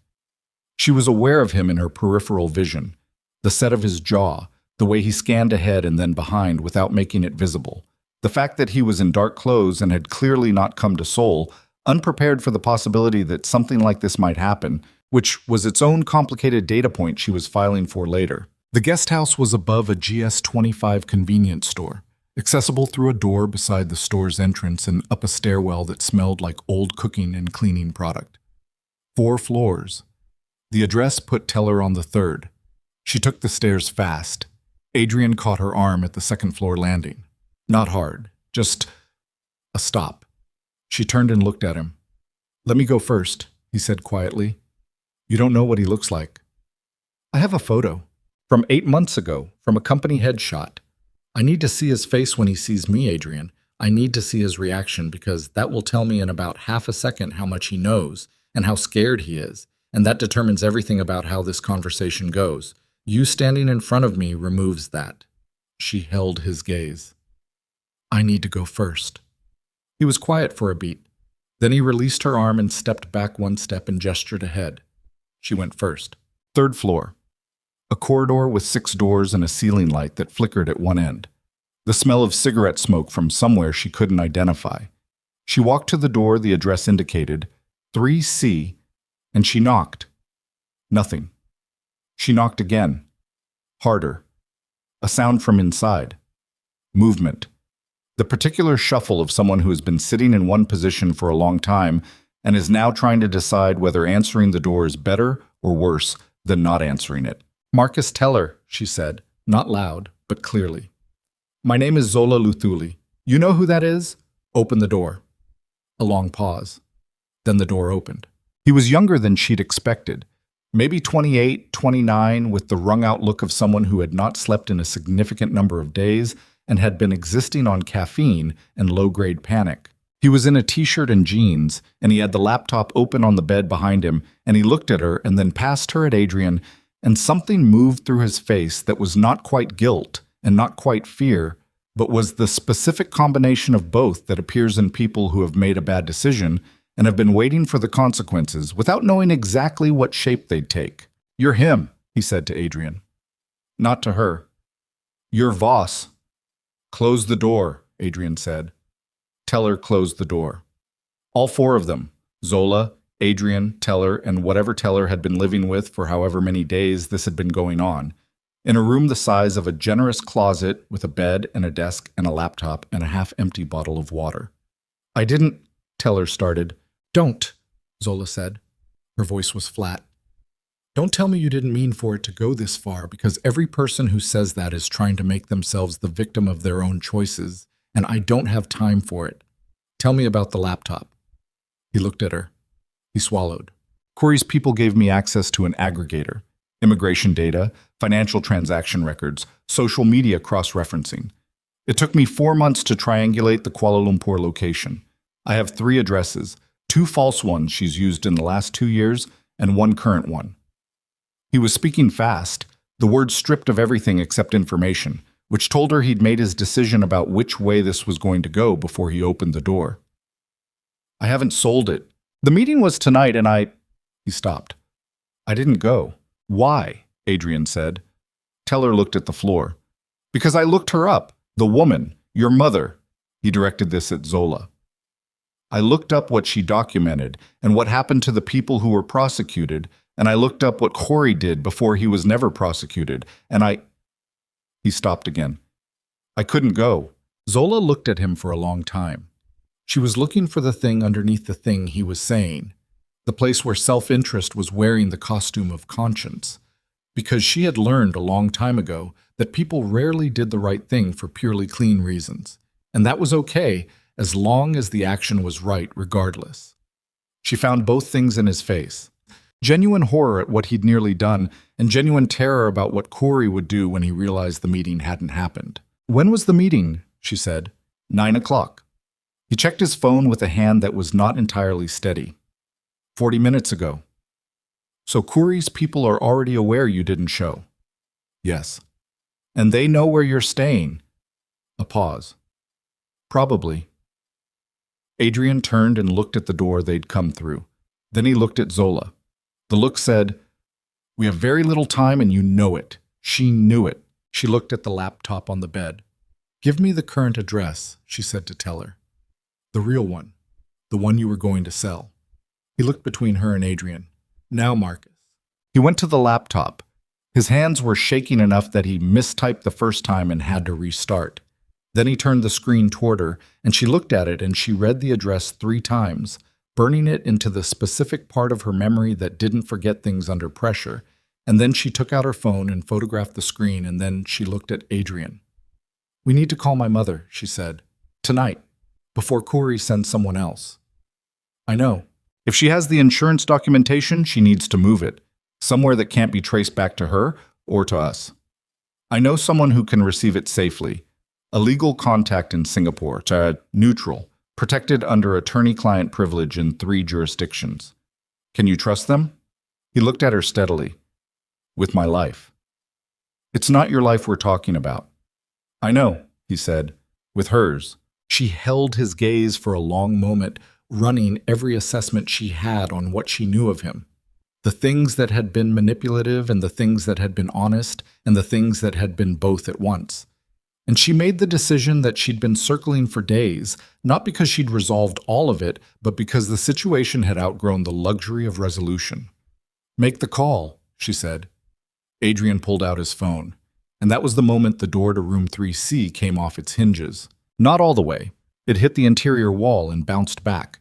S1: She was aware of him in her peripheral vision, the set of his jaw, the way he scanned ahead and then behind without making it visible, the fact that he was in dark clothes and had clearly not come to Seoul, unprepared for the possibility that something like this might happen, which was its own complicated data point she was filing for later. The guest house was above a GS25 convenience store, accessible through a door beside the store's entrance and up a stairwell that smelled like old cooking and cleaning product. 4 floors. The address put Teller on the 3rd. She took the stairs fast. Adrian caught her arm at the 2nd floor landing. Not hard, just a stop. She turned and looked at him. "Let me go first," he said quietly. "You don't know what he looks like." "I have a photo. From 8 months ago, from a company headshot. I need to see his face when he sees me, Adrian. I need to see his reaction because that will tell me in about half a second how much he knows and how scared he is, and that determines everything about how this conversation goes. You standing in front of me removes that." She held his gaze. "I need to go first." He was quiet for a beat. Then he released her arm and stepped back one step and gestured ahead. She went first. 3rd floor. A corridor with 6 doors and a ceiling light that flickered at one end. The smell of cigarette smoke from somewhere she couldn't identify. She walked to the door the address indicated, 3C, and she knocked. Nothing. She knocked again. Harder. A sound from inside. Movement. The particular shuffle of someone who has been sitting in one position for a long time and is now trying to decide whether answering the door is better or worse than not answering it. "Marcus Teller," she said, not loud, but clearly. "My name is Zola Luthuli. You know who that is? Open the door." A long pause. Then the door opened. He was younger than she'd expected. Maybe 28, 29, with the wrung-out look of someone who had not slept in a significant number of days and had been existing on caffeine and low-grade panic. He was in a t-shirt and jeans, and he had the laptop open on the bed behind him, and he looked at her and then past her at Adrian, and something moved through his face that was not quite guilt and not quite fear, but was the specific combination of both that appears in people who have made a bad decision and have been waiting for the consequences without knowing exactly what shape they'd take. "You're him," he said to Adrian. Not to her. "You're Voss." "Close the door," Adrian said. Teller closed the door. All 4 of them, Zola, Adrian, Teller, and whatever Teller had been living with for however many days this had been going on, in a room the size of a generous closet with a bed and a desk and a laptop and a half-empty bottle of water. "I didn't," Teller started. "Don't," Zola said. Her voice was flat. "Don't tell me you didn't mean for it to go this far, because every person who says that is trying to make themselves the victim of their own choices, and I don't have time for it. Tell me about the laptop." He looked at her. He swallowed. "Corey's people gave me access to an aggregator. Immigration data, financial transaction records, social media cross-referencing. It took me 4 months to triangulate the Kuala Lumpur location. I have 3 addresses, 2 false ones she's used in the last 2 years, and 1 current one." He was speaking fast, the words stripped of everything except information, which told her he'd made his decision about which way this was going to go before he opened the door. "I haven't sold it. The meeting was tonight and He stopped. "I didn't go." "Why?" Adrian said. Teller looked at the floor. "Because I looked her up. The woman, your mother." He directed this at Zola. "I looked up what she documented and what happened to the people who were prosecuted, and I looked up what Corey did before he was never prosecuted, and He stopped again. "I couldn't go." Zola looked at him for a long time. She was looking for the thing underneath the thing he was saying, the place where self-interest was wearing the costume of conscience, because she had learned a long time ago that people rarely did the right thing for purely clean reasons, and that was okay as long as the action was right regardless. She found both things in his face. Genuine horror at what he'd nearly done, and genuine terror about what Corey would do when he realized the meeting hadn't happened. "When was the meeting?" she said. 9 o'clock. He checked his phone with a hand that was not entirely steady. 40 minutes ago. "So Corey's people are already aware you didn't show?" "Yes." "And they know where you're staying?" A pause. "Probably." Adrian turned and looked at the door they'd come through. Then he looked at Zola. The look said, "We have very little time and you know it." She knew it. She looked at the laptop on the bed. "Give me the current address," she said to Teller. "The real one. The one you were going to sell." He looked between her and Adrian. "Now, Marcus." He went to the laptop. His hands were shaking enough that he mistyped the first time and had to restart. Then he turned the screen toward her, and she looked at it and she read the address 3 times, burning it into the specific part of her memory that didn't forget things under pressure. And then she took out her phone and photographed the screen, and then she looked at Adrian. "We need to call my mother," she said. "Tonight, before Corey sends someone else." I know. If she has the insurance documentation, she needs to move it, somewhere that can't be traced back to her or to us. I know someone who can receive it safely. A legal contact in Singapore, neutral, protected under attorney-client privilege in 3 jurisdictions. Can you trust them? He looked at her steadily. With my life. It's not your life we're talking about. I know, he said. With hers. She held his gaze for a long moment, running every assessment she had on what she knew of him. The things that had been manipulative and the things that had been honest and the things that had been both at once. And she made the decision that she'd been circling for days, not because she'd resolved all of it, but because the situation had outgrown the luxury of resolution. Make the call, she said. Adrian pulled out his phone, and that was the moment the door to room 3C came off its hinges. Not all the way. It hit the interior wall and bounced back.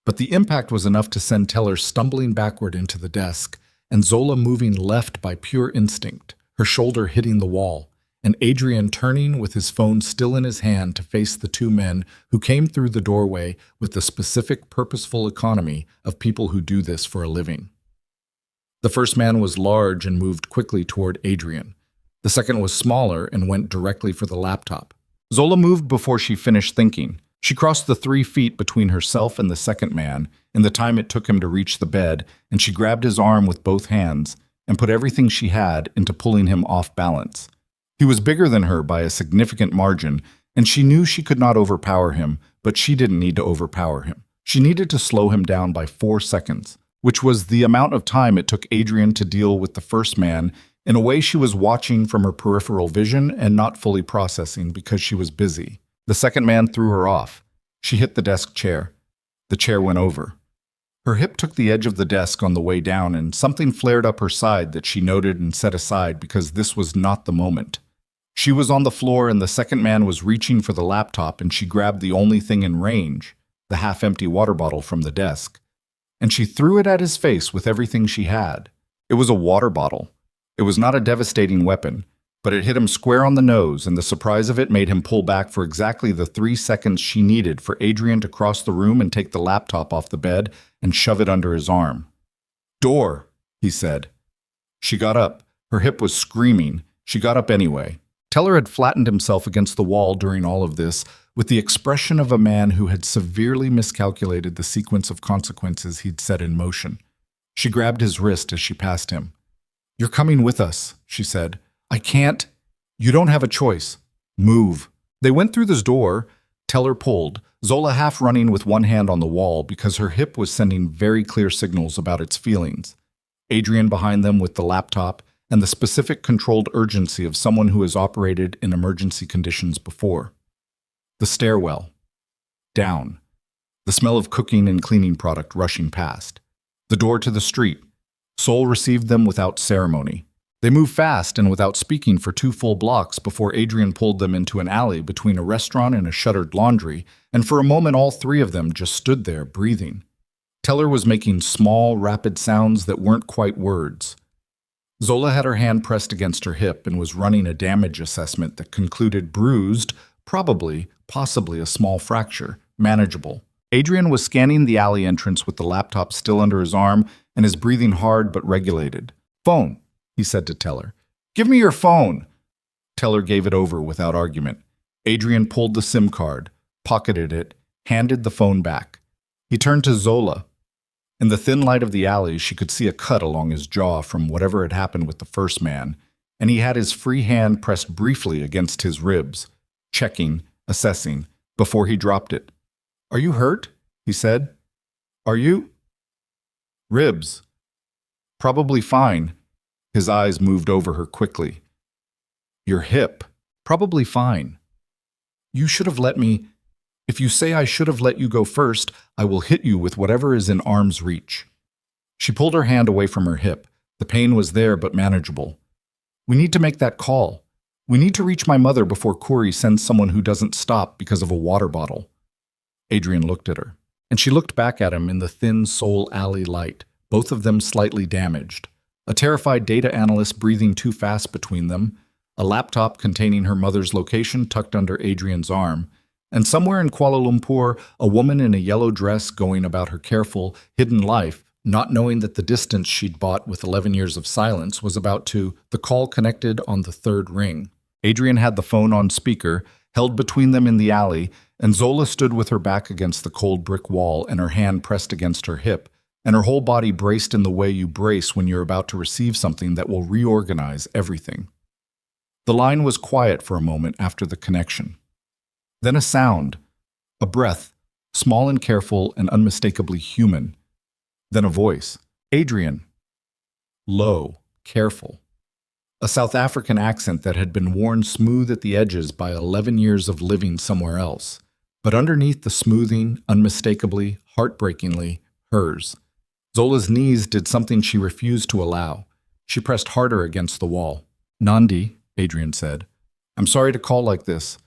S1: But the impact was enough to send Teller stumbling backward into the desk, and Zola moving left by pure instinct, her shoulder hitting the wall, and Adrian turning with his phone still in his hand to face the 2 men who came through the doorway with the specific purposeful economy of people who do this for a living. The first man was large and moved quickly toward Adrian. The second was smaller and went directly for the laptop. Zola moved before she finished thinking. She crossed the 3 feet between herself and the second man in the time it took him to reach the bed, and she grabbed his arm with both hands and put everything she had into pulling him off balance. He was bigger than her by a significant margin, and she knew she could not overpower him, but she didn't need to overpower him. She needed to slow him down by 4 seconds, which was the amount of time it took Adrian to deal with the first man in a way she was watching from her peripheral vision and not fully processing because she was busy. The second man threw her off. She hit the desk chair. The chair went over. Her hip took the edge of the desk on the way down, and something flared up her side that she noted and set aside because this was not the moment. She was on the floor and the second man was reaching for the laptop, and she grabbed the only thing in range, the half-empty water bottle from the desk. And she threw it at his face with everything she had. It was a water bottle. It was not a devastating weapon, but it hit him square on the nose, and the surprise of it made him pull back for exactly the 3 seconds she needed for Adrian to cross the room and take the laptop off the bed and shove it under his arm. "Door," he said. She got up. Her hip was screaming. She got up anyway. Teller had flattened himself against the wall during all of this, with the expression of a man who had severely miscalculated the sequence of consequences he'd set in motion. She grabbed his wrist as she passed him. "You're coming with us," she said. "I can't. You don't have a choice. Move." They went through this door. Teller pulled, Zola half running with one hand on the wall because her hip was sending very clear signals about its feelings. Adrian behind them with the laptop and the specific controlled urgency of someone who has operated in emergency conditions before. The stairwell. Down. The smell of cooking and cleaning product rushing past. The door to the street. Seoul received them without ceremony. They moved fast and without speaking for 2 full blocks before Adrian pulled them into an alley between a restaurant and a shuttered laundry, and for a moment all 3 of them just stood there, breathing. Teller was making small, rapid sounds that weren't quite words. Zola had her hand pressed against her hip and was running a damage assessment that concluded bruised, possibly a small fracture, manageable. Adrian was scanning the alley entrance with the laptop still under his arm and his breathing hard but regulated. "Phone," he said to Teller. "Give me your phone." Teller gave it over without argument. Adrian pulled the SIM card, pocketed it, handed the phone back. He turned to Zola. In the thin light of the alley, she could see a cut along his jaw from whatever had happened with the first man, and he had his free hand pressed briefly against his ribs, checking, assessing, before he dropped it. "Are you hurt?" he said. "Are you?" "Ribs. Probably fine." His eyes moved over her quickly. "Your hip. Probably fine. You should have let me. If you say I should have let you go first, I will hit you with whatever is in arm's reach." She pulled her hand away from her hip. The pain was there but manageable. "We need to make that call. We need to reach my mother before Corey sends someone who doesn't stop because of a water bottle." Adrian looked at her, and she looked back at him in the thin Seoul alley light, both of them slightly damaged. A terrified data analyst breathing too fast between them, a laptop containing her mother's location tucked under Adrian's arm, And somewhere in Kuala Lumpur, a woman in a yellow dress going about her careful, hidden life, not knowing that the distance she'd bought with 11 years of silence was about to, the call connected on the third ring. Adrian had the phone on speaker, held between them in the alley, and Zola stood with her back against the cold brick wall and her hand pressed against her hip, and her whole body braced in the way you brace when you're about to receive something that will reorganize everything. The line was quiet for a moment after the connection. Then a sound, a breath, small and careful and unmistakably human. Then a voice, Adrian. Low, careful. A South African accent that had been worn smooth at the edges by 11 years of living somewhere else, but underneath the smoothing, unmistakably, heartbreakingly, hers. Zola's knees did something she refused to allow. She pressed harder against the wall. Nandi, Adrian said, I'm sorry to call like this.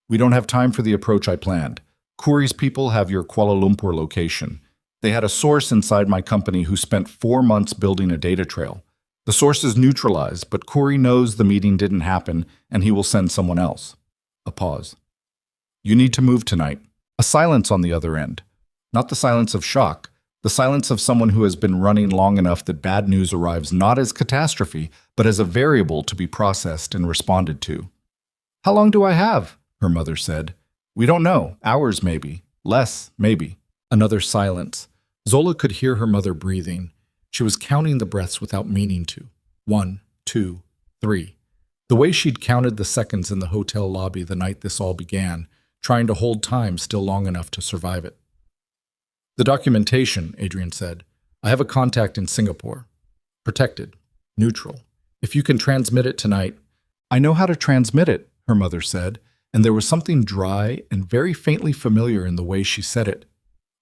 S1: We don't have time for the approach I planned. Koori's people have your Kuala Lumpur location. They had a source inside my company who spent 4 months building a data trail. The source is neutralized, but Koori knows the meeting didn't happen and he will send someone else. A pause. You need to move tonight. A silence on the other end. Not the silence of shock, the silence of someone who has been running long enough that bad news arrives not as catastrophe, but as a variable to be processed and responded to. How long do I have? Her mother said. We don't know. Hours maybe. Less, maybe. Another silence. Zola could hear her mother breathing. She was counting the breaths without meaning to. 1, 2, 3. The way she'd counted the seconds in the hotel lobby the night this all began, trying to hold time still long enough to survive it. The documentation, Adrian said. I have a contact in Singapore. Protected. Neutral. If you can transmit it tonight. I know how to transmit it, her mother said, and there was something dry and very faintly familiar in the way she said it.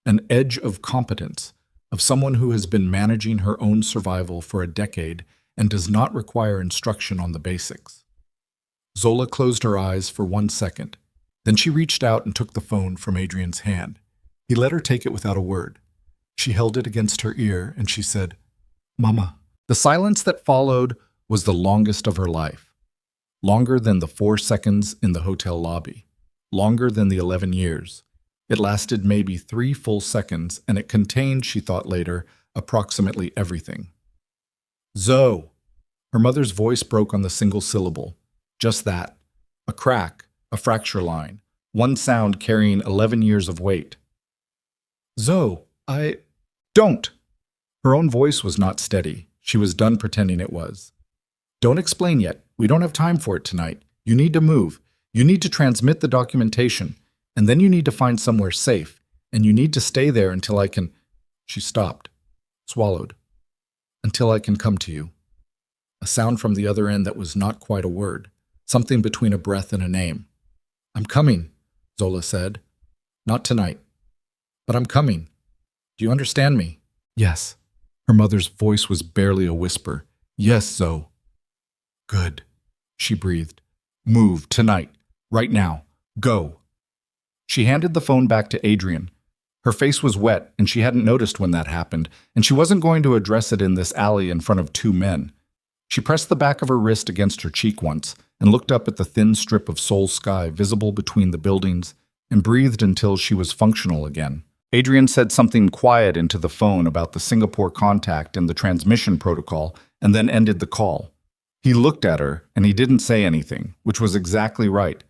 S1: An edge of competence, of someone who has been managing her own survival for a decade and does not require instruction on the basics. Zola closed her eyes for 1 second. Then she reached out and took the phone from Adrian's hand. He let her take it without a word. She held it against her ear and she said, Mama. The silence that followed was the longest of her life. Longer than the 4 seconds in the hotel lobby. Longer than the 11 years. It lasted maybe 3 full seconds, and it contained, she thought later, approximately everything. Zoe. Her mother's voice broke on the single syllable. Just that. A crack, a fracture line. One sound carrying 11 years of weight. Zoe, Don't! Her own voice was not steady. She was done pretending it was. Don't explain yet. We don't have time for it tonight. You need to move. You need to transmit the documentation. And then you need to find somewhere safe. And you need to stay there until I can... She stopped. Swallowed. Until I can come to you. A sound from the other end that was not quite a word. Something between a breath and a name. I'm coming, Zola said. Not tonight. But I'm coming. Do you understand me? Yes. Her mother's voice was barely a whisper. Yes, Zoe. Good. She breathed. Move, tonight. Right now. Go. She handed the phone back to Adrian. Her face was wet, and she hadn't noticed when that happened, and she wasn't going to address it in this alley in front of 2 men. She pressed the back of her wrist against her cheek once, and looked up at the thin strip of Seoul sky visible between the buildings, and breathed until she was functional again. Adrian said something quiet into the phone about the Singapore contact and the transmission protocol, and then ended the call. He looked at her, and he didn't say anything, which was exactly right.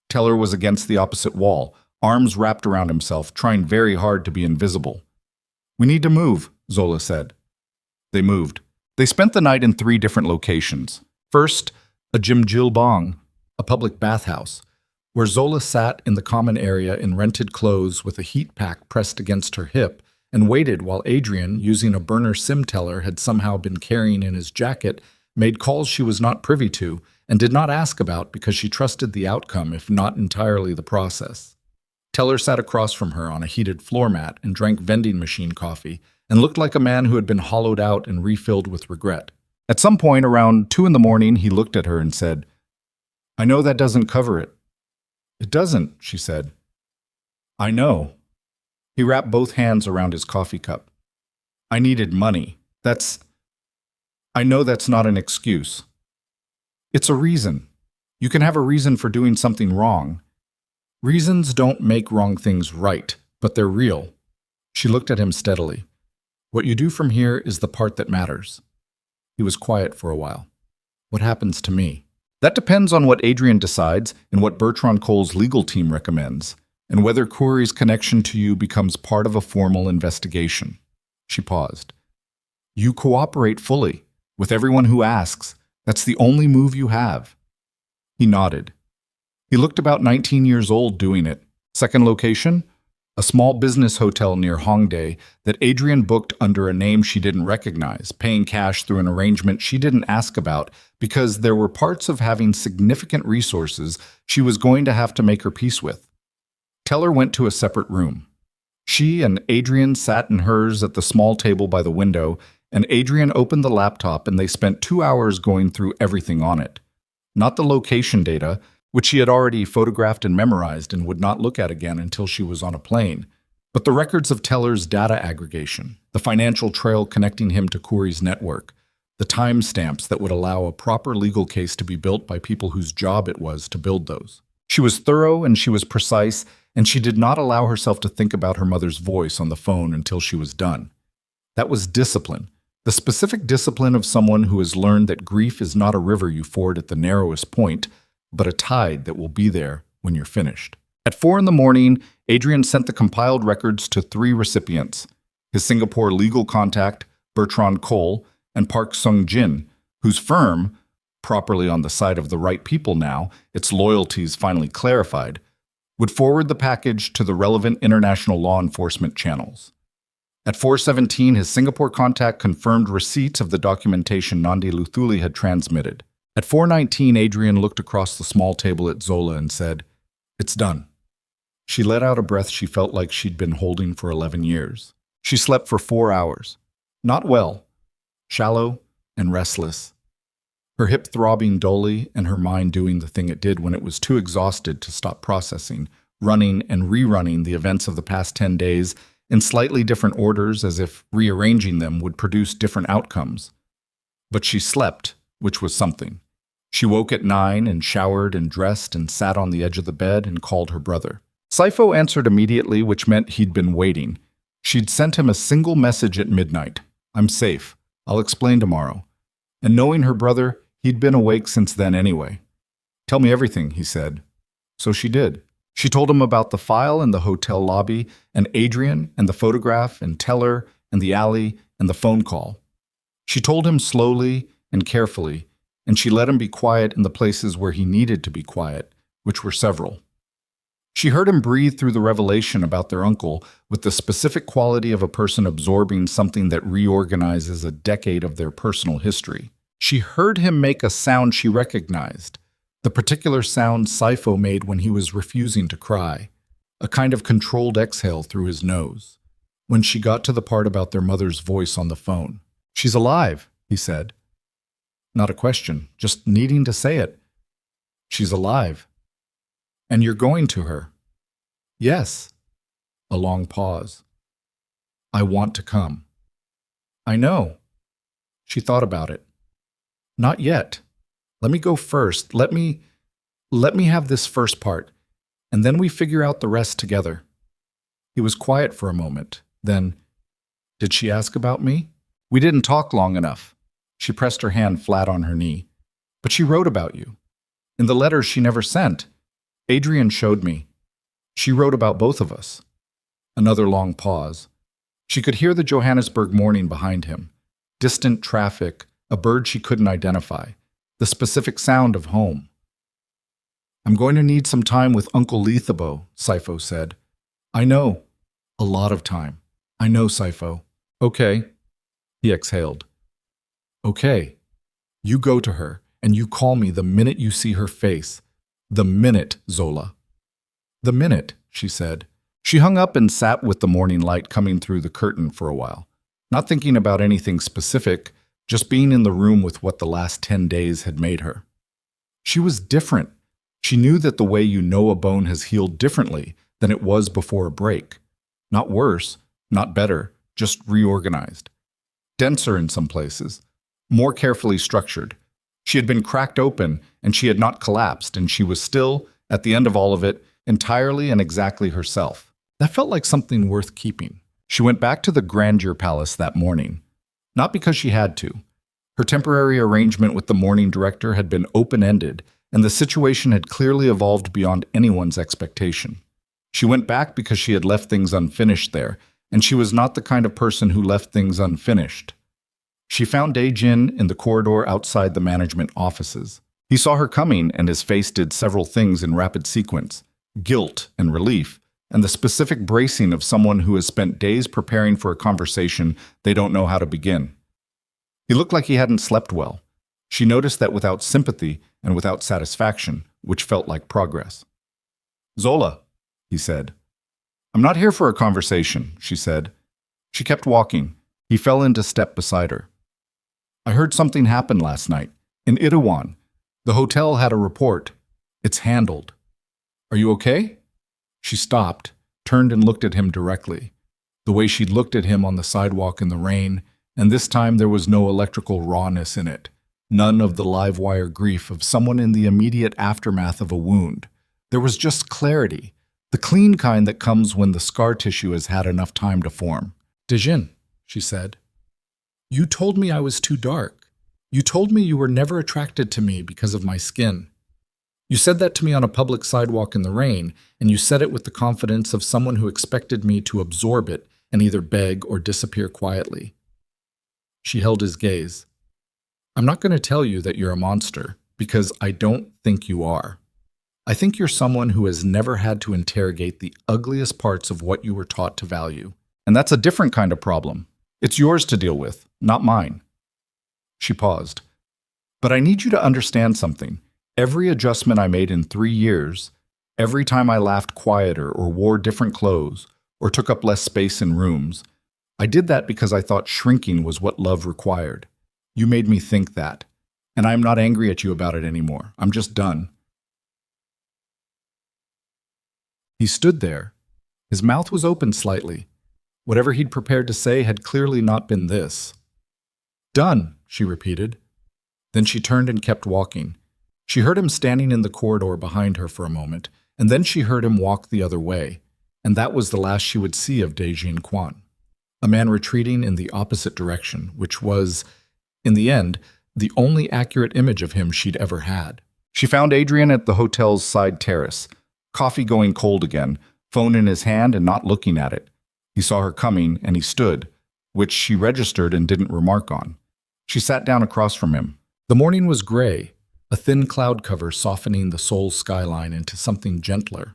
S1: Teller was against the opposite wall, arms wrapped around himself, trying very hard to be invisible. We need to move, Zola said. They moved. They spent the night in 3 different locations. First, a Jimjilbang, a public bathhouse, where Zola sat in the common area in rented clothes with a heat pack pressed against her hip and waited while Adrian, using a burner SIM teller had somehow been carrying in his jacket, made calls she was not privy to and did not ask about because she trusted the outcome if not entirely the process. Teller sat across from her on a heated floor mat and drank vending machine coffee and looked like a man who had been hollowed out and refilled with regret. At some point around 2 in the morning, he looked at her and said, I know that doesn't cover it. It doesn't, she said. I know. He wrapped both hands around his coffee cup. I needed money. I know that's not an excuse. It's a reason. You can have a reason for doing something wrong. Reasons don't make wrong things right, but they're real. She looked at him steadily. What you do from here is the part that matters. He was quiet for a while. What happens to me? That depends on what Adrian decides and what Bertrand Cole's legal team recommends, and whether Corey's connection to you becomes part of a formal investigation. She paused. You cooperate fully, with everyone who asks. That's the only move you have. He nodded. He looked about 19 years old doing it. Second location? A small business hotel near Hongdae that Adrian booked under a name she didn't recognize, paying cash through an arrangement she didn't ask about because there were parts of having significant resources she was going to have to make her peace with. Teller went to a separate room. She and Adrian sat in hers at the small table by the window, and Adrian opened the laptop and they spent 2 hours going through everything on it. Not the location data, which she had already photographed and memorized and would not look at again until she was on a plane, but the records of Teller's data aggregation, the financial trail connecting him to Corey's network, the timestamps that would allow a proper legal case to be built by people whose job it was to build those. She was thorough and she was precise, and she did not allow herself to think about her mother's voice on the phone until she was done. That was discipline, the specific discipline of someone who has learned that grief is not a river you ford at the narrowest point, but a tide that will be there when you're finished. At 4 a.m, Adrian sent the compiled records to 3 recipients: his Singapore legal contact, Bertrand Cole, and Park Sung-jin, whose firm, properly on the side of the right people now, its loyalties finally clarified, would forward the package to the relevant international law enforcement channels. At 4:17, his Singapore contact confirmed receipt of the documentation Nandi Luthuli had transmitted. At 4:19, Adrian looked across the small table at Zola and said, "It's done." She let out a breath she felt like she'd been holding for 11 years. She slept for 4 hours. Not well. Shallow and restless. Her hip throbbing dully and her mind doing the thing it did when it was too exhausted to stop processing, running and rerunning the events of the past 10 days in slightly different orders as if rearranging them would produce different outcomes. But she slept, which was something. She woke at 9 and showered and dressed and sat on the edge of the bed and called her brother. Saifo answered immediately, which meant he'd been waiting. She'd sent him a single message at midnight. "I'm safe. I'll explain tomorrow." And knowing her brother, he'd been awake since then anyway. "Tell me everything," he said. So she did. She told him about the file in the hotel lobby, and Adrian, and the photograph, and Teller, and the alley, and the phone call. She told him slowly and carefully, and she let him be quiet in the places where he needed to be quiet, which were several. She heard him breathe through the revelation about their uncle with the specific quality of a person absorbing something that reorganizes a decade of their personal history. She heard him make a sound she recognized, the particular sound Saifo made when he was refusing to cry, a kind of controlled exhale through his nose. When she got to the part about their mother's voice on the phone, "She's alive," he said. Not a question, just needing to say it. "She's alive. And you're going to her?" "Yes." A long pause. "I want to come." "I know." She thought about it. "Not yet. Let me go first. Let me have this first part, and then we figure out the rest together." He was quiet for a moment. Then, "Did she ask about me?" "We didn't talk long enough." She pressed her hand flat on her knee. "But she wrote about you. In the letters she never sent. Adrian showed me. She wrote about both of us." Another long pause. She could hear the Johannesburg morning behind him. Distant traffic, a bird she couldn't identify, the specific sound of home. "I'm going to need some time with Uncle Lethabo," Saifo said. "I know. A lot of time. I know, Saifo." "Okay." He exhaled. "Okay. You go to her, and you call me the minute you see her face. The minute, Zola." "The minute," she said. She hung up and sat with the morning light coming through the curtain for a while, not thinking about anything specific, just being in the room with what the last 10 days had made her. She was different. She knew that the way you know a bone has healed differently than it was before a break. Not worse, not better, just reorganized. Denser in some places, more carefully structured. She had been cracked open, and she had not collapsed, and she was still, at the end of all of it, entirely and exactly herself. That felt like something worth keeping. She went back to the Grandeur Palace that morning, not because she had to. Her temporary arrangement with the morning director had been open-ended, and the situation had clearly evolved beyond anyone's expectation. She went back because she had left things unfinished there, and she was not the kind of person who left things unfinished. She found Dae-jin in the corridor outside the management offices. He saw her coming, and his face did several things in rapid sequence: guilt and relief, and the specific bracing of someone who has spent days preparing for a conversation they don't know how to begin. He looked like he hadn't slept well. She noticed that without sympathy and without satisfaction, which felt like progress. "Zola," he said. "I'm not here for a conversation," she said. She kept walking. He fell into step beside her. "I heard something happen last night. In Itaewon. The hotel had a report. It's handled. Are you okay?" She stopped, turned and looked at him directly, the way she'd looked at him on the sidewalk in the rain, and this time there was no electrical rawness in it, none of the live-wire grief of someone in the immediate aftermath of a wound. There was just clarity, the clean kind that comes when the scar tissue has had enough time to form. "Dae-jin," she said, "you told me I was too dark. You told me you were never attracted to me because of my skin. You said that to me on a public sidewalk in the rain, and you said it with the confidence of someone who expected me to absorb it and either beg or disappear quietly." She held his gaze. "I'm not going to tell you that you're a monster, because I don't think you are. I think you're someone who has never had to interrogate the ugliest parts of what you were taught to value. And that's a different kind of problem. It's yours to deal with, not mine." She paused. "But I need you to understand something. Every adjustment I made in 3 years, every time I laughed quieter or wore different clothes or took up less space in rooms, I did that because I thought shrinking was what love required. You made me think that. And I'm not angry at you about it anymore. I'm just done." He stood there. His mouth was open slightly. Whatever he'd prepared to say had clearly not been this. "Done," she repeated. Then she turned and kept walking. She heard him standing in the corridor behind her for a moment, and then she heard him walk the other way, and that was the last she would see of Dae-jin Kwon, a man retreating in the opposite direction, which was, in the end, the only accurate image of him she'd ever had. She found Adrian at the hotel's side terrace, coffee going cold again, phone in his hand and not looking at it. He saw her coming, and he stood, which she registered and didn't remark on. She sat down across from him. The morning was gray, a thin cloud cover softening the Seoul skyline into something gentler.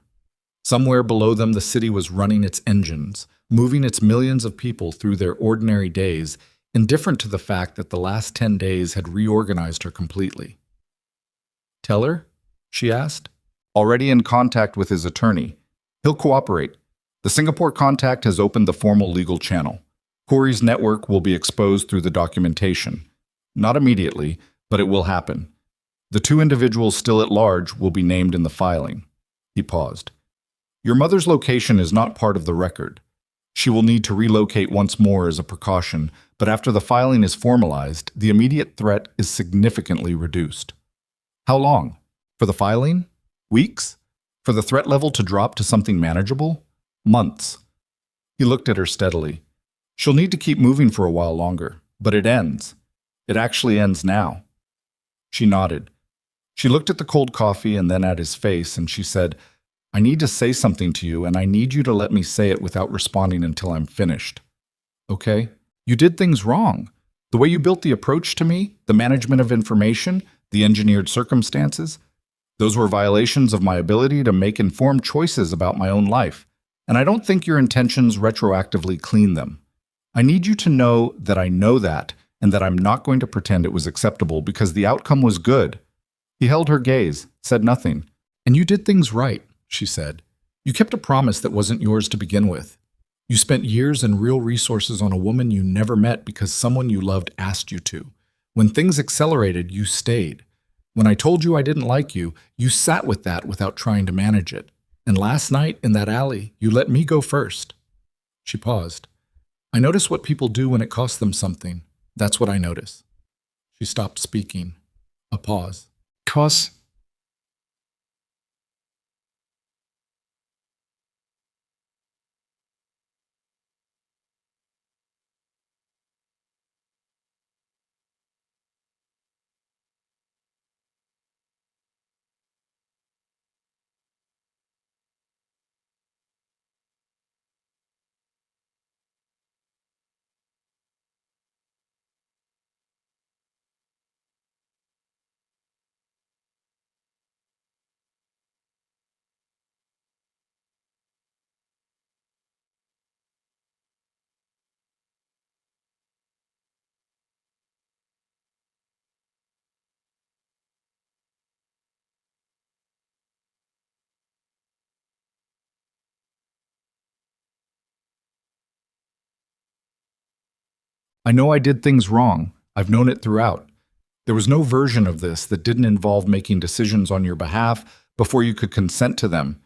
S1: Somewhere below them the city was running its engines, moving its millions of people through their ordinary days, indifferent to the fact that the last 10 days had reorganized her completely. "Tell her?" she asked. "Already in contact with his attorney. He'll cooperate. The Singapore contact has opened the formal legal channel. Corey's network will be exposed through the documentation. Not immediately, but it will happen. The 2 individuals still at large will be named in the filing." He paused. "Your mother's location is not part of the record. She will need to relocate once more as a precaution, but after the filing is formalized, the immediate threat is significantly reduced." "How long? For the filing? Weeks? For the threat level to drop to something manageable? Months." He looked at her steadily. "She'll need to keep moving for a while longer, but it ends. It actually ends now." She nodded. She looked at the cold coffee and then at his face, and she said, "I need to say something to you, and I need you to let me say it without responding until I'm finished. Okay? You did things wrong. The way you built the approach to me, the management of information, the engineered circumstances, those were violations of my ability to make informed choices about my own life, and I don't think your intentions retroactively clean them. I need you to know that I know that, and that I'm not going to pretend it was acceptable because the outcome was good." He held her gaze, said nothing. "And you did things right," she said. "You kept a promise that wasn't yours to begin with. You spent years and real resources on a woman you never met because someone you loved asked you to. When things accelerated, you stayed. When I told you I didn't like you, you sat with that without trying to manage it. And last night, in that alley, you let me go first." She paused. "I notice what people do when it costs them something. That's what I notice." She stopped speaking. A pause. "Cause I know I did things wrong. I've known it throughout. There was no version of this that didn't involve making decisions on your behalf before you could consent to them.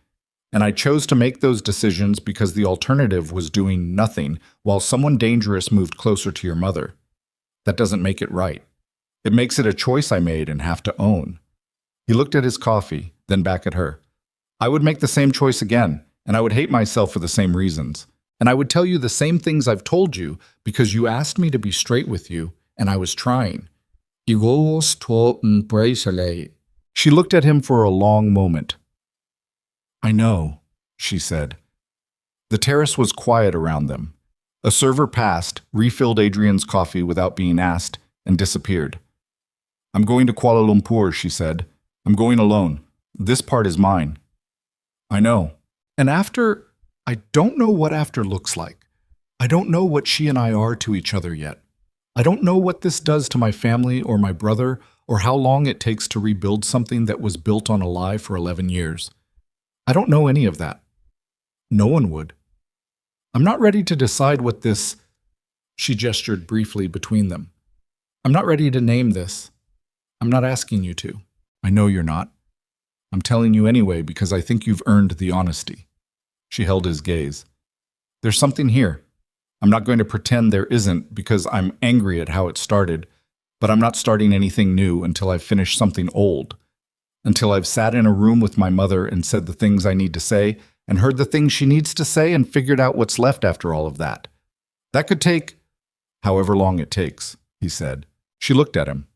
S1: And I chose to make those decisions because the alternative was doing nothing while someone dangerous moved closer to your mother. That doesn't make it right. It makes it a choice I made and have to own. He looked at his coffee, then back at her. I would make the same choice again, and I would hate myself for the same reasons. And I would tell you the same things I've told you because you asked me to be straight with you, and I was trying. She looked at him for a long moment. I know, she said. The terrace was quiet around them. A server passed, refilled Adrian's coffee without being asked, and disappeared. I'm going to Kuala Lumpur, she said. I'm going alone. This part is mine. I know. And after, I don't know what after looks like. I don't know what she and I are to each other yet. I don't know what this does to my family or my brother or how long it takes to rebuild something that was built on a lie for 11 years. I don't know any of that. No one would. I'm not ready to decide what this, she gestured briefly between them. I'm not ready to name this. I'm not asking you to. I know you're not. I'm telling you anyway because I think you've earned the honesty. She held his gaze. There's something here. I'm not going to pretend there isn't because I'm angry at how it started, but I'm not starting anything new until I've finished something old. Until I've sat in a room with my mother and said the things I need to say and heard the things she needs to say and figured out what's left after all of that. That could take however long it takes, he said. She looked at him.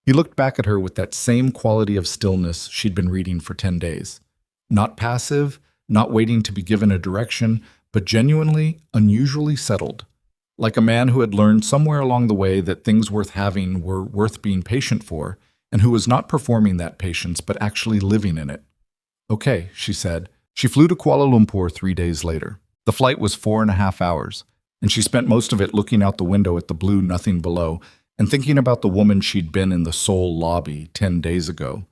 S1: He looked back at her with that same quality of stillness she'd been reading for 10 days. Not passive, not waiting to be given a direction, but genuinely, unusually settled. Like a man who had learned somewhere along the way that things worth having were worth being patient for, and who was not performing that patience but actually living in it. Okay, she said. She flew to Kuala Lumpur 3 days later. The flight was 4.5 hours, and she spent most of it looking out the window at the blue nothing below and thinking about the woman she'd been in the Seoul lobby 10 days ago,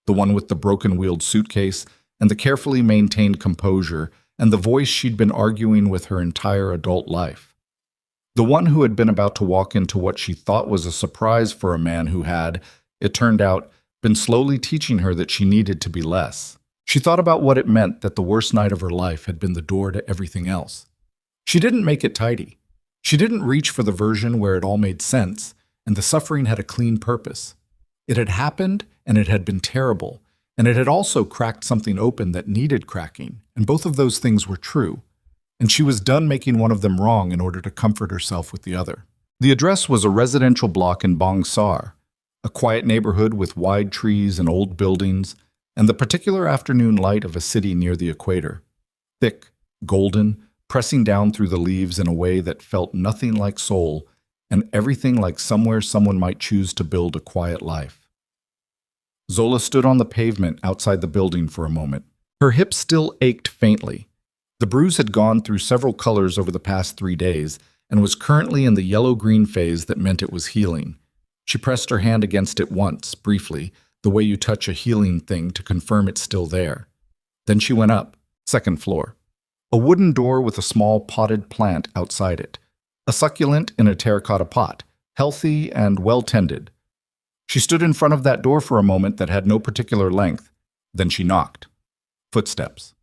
S1: the one with the broken-wheeled suitcase and the carefully maintained composure and the voice she'd been arguing with her entire adult life. The one who had been about to walk into what she thought was a surprise for a man who had, it turned out, been slowly teaching her that she needed to be less. She thought about what it meant that the worst night of her life had been the door to everything else. She didn't make it tidy. She didn't reach for the version where it all made sense, and the suffering had a clean purpose. It had happened, and it had been terrible, and it had also cracked something open that needed cracking, and both of those things were true. And she was done making one of them wrong in order to comfort herself with the other. The address was a residential block in Bang Sar, a quiet neighborhood with wide trees and old buildings, and the particular afternoon light of a city near the equator. Thick, golden, pressing down through the leaves in a way that felt nothing like Seoul, and everything like somewhere someone might choose to build a quiet life. Zola stood on the pavement outside the building for a moment. Her hips still ached faintly. The bruise had gone through several colors over the past 3 days and was currently in the yellow-green phase that meant it was healing. She pressed her hand against it once, briefly, the way you touch a healing thing to confirm it's still there. Then she went up, 2nd floor. A wooden door with a small potted plant outside it. A succulent in a terracotta pot, healthy and well-tended. She stood in front of that door for a moment that had no particular length. Then she knocked. Footsteps.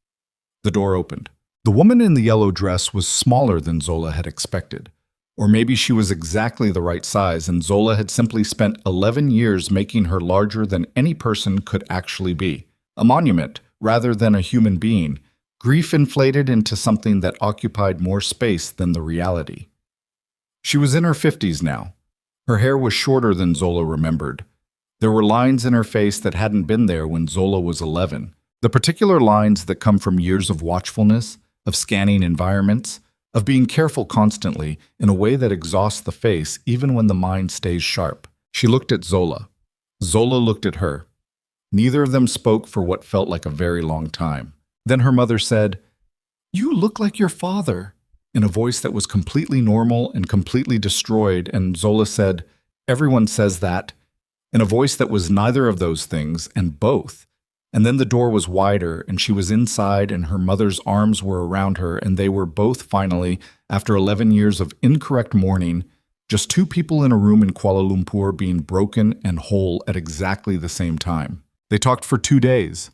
S1: The door opened. The woman in the yellow dress was smaller than Zola had expected. Or maybe she was exactly the right size and Zola had simply spent 11 years making her larger than any person could actually be. A monument, rather than a human being. Grief inflated into something that occupied more space than the reality. She was in her 50s now. Her hair was shorter than Zola remembered. There were lines in her face that hadn't been there when Zola was 11. The particular lines that come from years of watchfulness, of scanning environments, of being careful constantly in a way that exhausts the face even when the mind stays sharp. She looked at Zola. Zola looked at her. Neither of them spoke for what felt like a very long time. Then her mother said, "You look like your father," in a voice that was completely normal and completely destroyed, and Zola said, "Everyone says that," in a voice that was neither of those things, and both. And then the door was wider, and she was inside, and her mother's arms were around her, and they were both finally, after 11 years of incorrect mourning, Just two people in a room in Kuala Lumpur being broken and whole at exactly the same time. They talked for 2 days.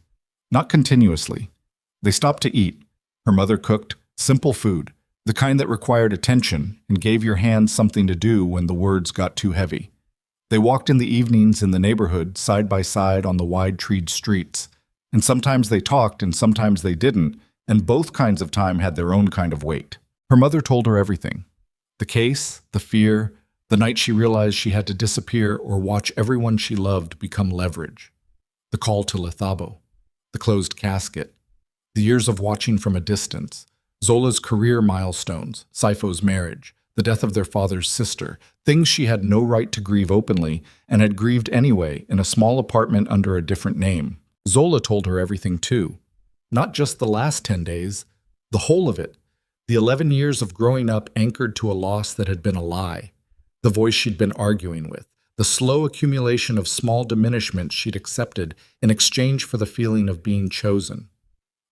S1: Not continuously. They stopped to eat. Her mother cooked simple food, the kind that required attention and gave your hands something to do when the words got too heavy. They walked in the evenings in the neighborhood, side by side on the wide-treed streets. And sometimes they talked and sometimes they didn't, and both kinds of time had their own kind of weight. Her mother told her everything. The case, the fear, the night she realized she had to disappear or watch everyone she loved become leverage. The call to Lethabo, the closed casket, the years of watching from a distance, Zola's career milestones, Saifo's marriage, the death of their father's sister, things she had no right to grieve openly and had grieved anyway in a small apartment under a different name. Zola told her everything too. Not just the last 10 days, the whole of it. The 11 years of growing up anchored to a loss that had been a lie. The voice she'd been arguing with. The slow accumulation of small diminishments she'd accepted in exchange for the feeling of being chosen.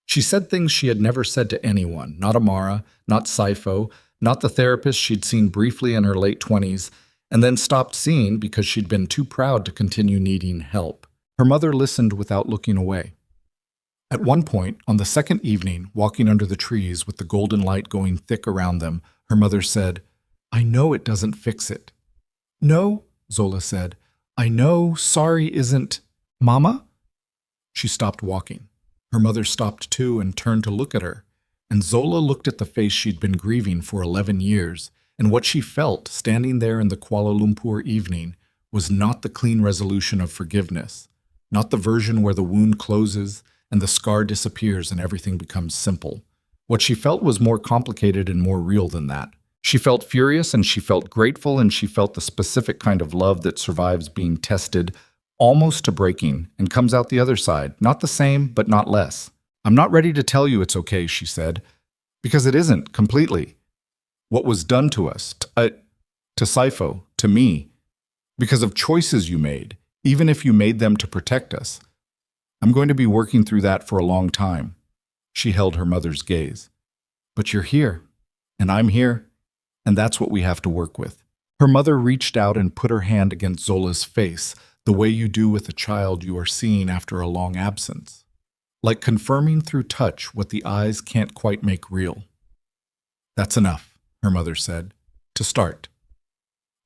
S1: She said things she had never said to anyone, not Amara, not Saifo, not the therapist she'd seen briefly in her late 20s, and then stopped seeing because she'd been too proud to continue needing help. Her mother listened without looking away. At one point, on the second evening, walking under the trees with the golden light going thick around them, her mother said, "I know it doesn't fix it." "No," Zola said. "I know sorry isn't—" "Mama?" She stopped walking. Her mother stopped too and turned to look at her, and Zola looked at the face she'd been grieving for 11 years, and what she felt standing there in the Kuala Lumpur evening was not the clean resolution of forgiveness, not the version where the wound closes and the scar disappears and everything becomes simple. What she felt was more complicated and more real than that. She felt furious and she felt grateful and she felt the specific kind of love that survives being tested almost to breaking and comes out the other side, not the same, but not less. "I'm not ready to tell you it's okay," she said, "because it isn't completely. What was done to us, to Saifo, to me, because of choices you made, even if you made them to protect us. I'm going to be working through that for a long time." She held her mother's gaze. "But you're here, and I'm here, and that's what we have to work with." Her mother reached out and put her hand against Zola's face, the way you do with a child you are seeing after a long absence, like confirming through touch what the eyes can't quite make real. "That's enough," her mother said. "To start."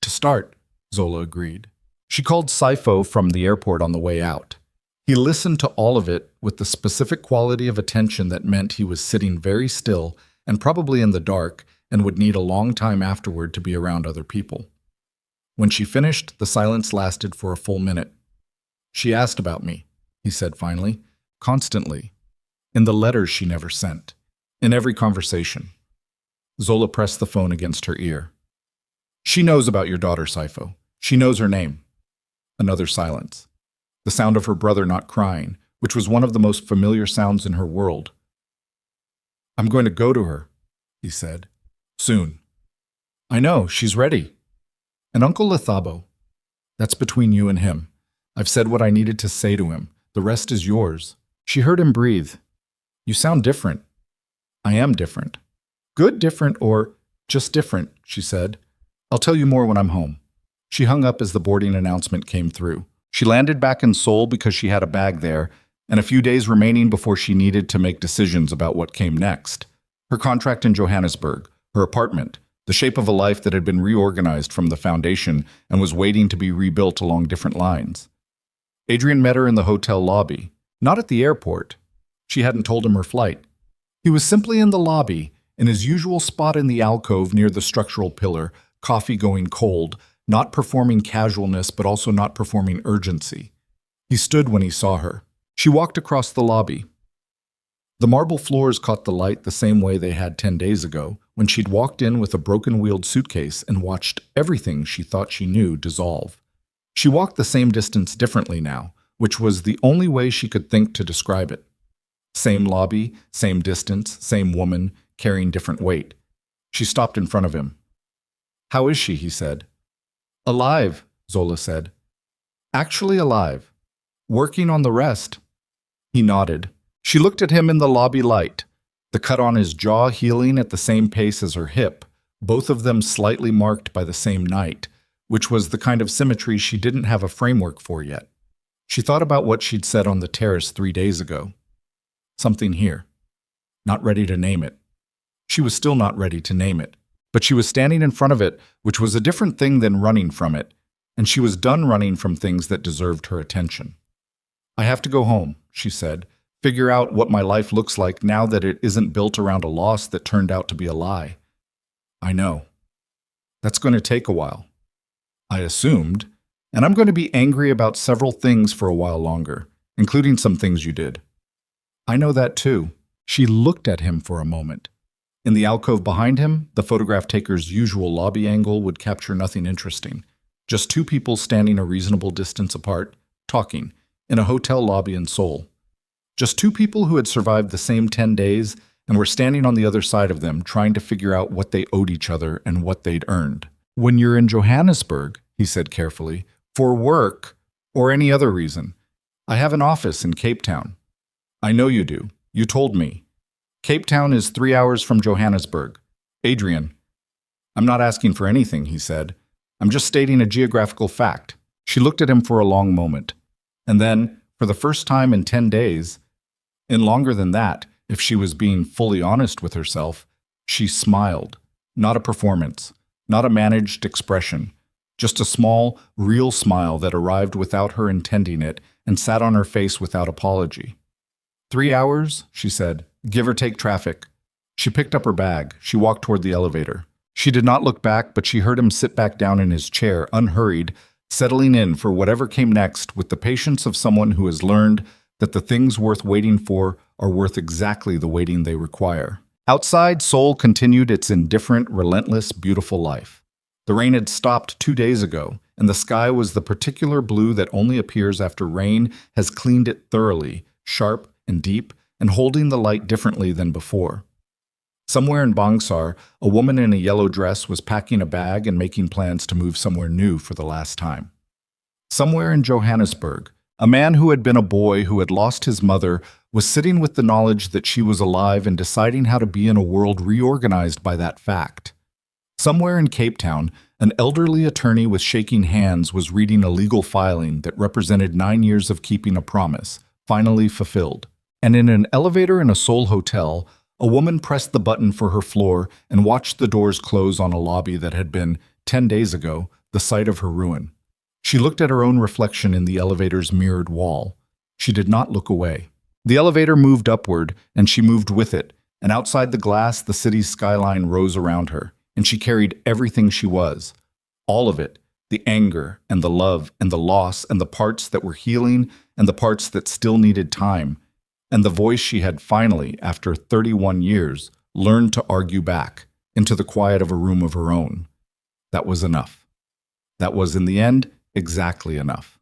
S1: "To start," Zola agreed. She called Saifo from the airport on the way out. He listened to all of it with the specific quality of attention that meant he was sitting very still and probably in the dark and would need a long time afterward to be around other people. When she finished, the silence lasted for a full minute. "She asked about me," he said finally, "constantly. In the letters she never sent. In every conversation." Zola pressed the phone against her ear. "She knows about your daughter, Saifo. She knows her name." Another silence. The sound of her brother not crying, which was one of the most familiar sounds in her world. "I'm going to go to her," he said. "Soon." "I know, she's ready." "And Uncle Lethabo, that's between you and him. I've said what I needed to say to him. The rest is yours." She heard him breathe. "You sound different." "I am different." "Good different or just different," she said. "I'll tell you more when I'm home." She hung up as the boarding announcement came through. She landed back in Seoul because she had a bag there, and a few days remaining before she needed to make decisions about what came next. Her contract in Johannesburg, her apartment, the shape of a life that had been reorganized from the foundation and was waiting to be rebuilt along different lines. Adrian met her in the hotel lobby, not at the airport. She hadn't told him her flight. He was simply in the lobby, in his usual spot in the alcove near the structural pillar, coffee going cold, not performing casualness but also not performing urgency. He stood when he saw her. She walked across the lobby. The marble floors caught the light the same way they had 10 days ago, when she'd walked in with a broken-wheeled suitcase and watched everything she thought she knew dissolve. She walked the same distance differently now, which was the only way she could think to describe it. Same lobby, same distance, same woman, carrying different weight. She stopped in front of him. "How is she?" he said. "Alive," Zola said. "Actually alive. Working on the rest." He nodded. She looked at him in the lobby light, the cut on his jaw healing at the same pace as her hip, both of them slightly marked by the same night, which was the kind of symmetry she didn't have a framework for yet. She thought about what she'd said on the terrace 3 days ago. Something here. Not ready to name it. She was still not ready to name it, but she was standing in front of it, which was a different thing than running from it, and she was done running from things that deserved her attention. I have to go home, she said, figure out what my life looks like now that it isn't built around a loss that turned out to be a lie. I know. That's going to take a while. I assumed, and I'm going to be angry about several things for a while longer, including some things you did. I know that too. She looked at him for a moment. In the alcove behind him, the photograph taker's usual lobby angle would capture nothing interesting. Just two people standing a reasonable distance apart, talking, in a hotel lobby in Seoul. Just two people who had survived the same 10 days and were standing on the other side of them trying to figure out what they owed each other and what they'd earned. When you're in Johannesburg, he said carefully, for work or any other reason, I have an office in Cape Town. I know you do. You told me. Cape Town is 3 hours from Johannesburg. Adrian. I'm not asking for anything, he said. I'm just stating a geographical fact. She looked at him for a long moment. And then, for the first time in 10 days, in longer than that, if she was being fully honest with herself, she smiled. Not a performance, not a managed expression, just a small, real smile that arrived without her intending it and sat on her face without apology. 3 hours, she said, give or take traffic. She picked up her bag. She walked toward the elevator. She did not look back, but she heard him sit back down in his chair, unhurried, settling in for whatever came next with the patience of someone who has learned that the things worth waiting for are worth exactly the waiting they require. Outside, Seoul continued its indifferent, relentless, beautiful life. The rain had stopped 2 days ago, and the sky was the particular blue that only appears after rain has cleaned it thoroughly, sharp and deep, and holding the light differently than before. Somewhere in Bangsar, a woman in a yellow dress was packing a bag and making plans to move somewhere new for the last time. Somewhere in Johannesburg, a man who had been a boy who had lost his mother was sitting with the knowledge that she was alive and deciding how to be in a world reorganized by that fact. Somewhere in Cape Town, an elderly attorney with shaking hands was reading a legal filing that represented 9 years of keeping a promise, finally fulfilled. And in an elevator in a Seoul hotel, a woman pressed the button for her floor and watched the doors close on a lobby that had been, 10 days ago, the site of her ruin. She looked at her own reflection in the elevator's mirrored wall. She did not look away. The elevator moved upward, and she moved with it, and outside the glass the city's skyline rose around her, and she carried everything she was. All of it, the anger and the love and the loss and the parts that were healing and the parts that still needed time, and the voice she had finally, after 31 years, learned to argue back into the quiet of a room of her own. That was enough. That was, in the end, exactly enough.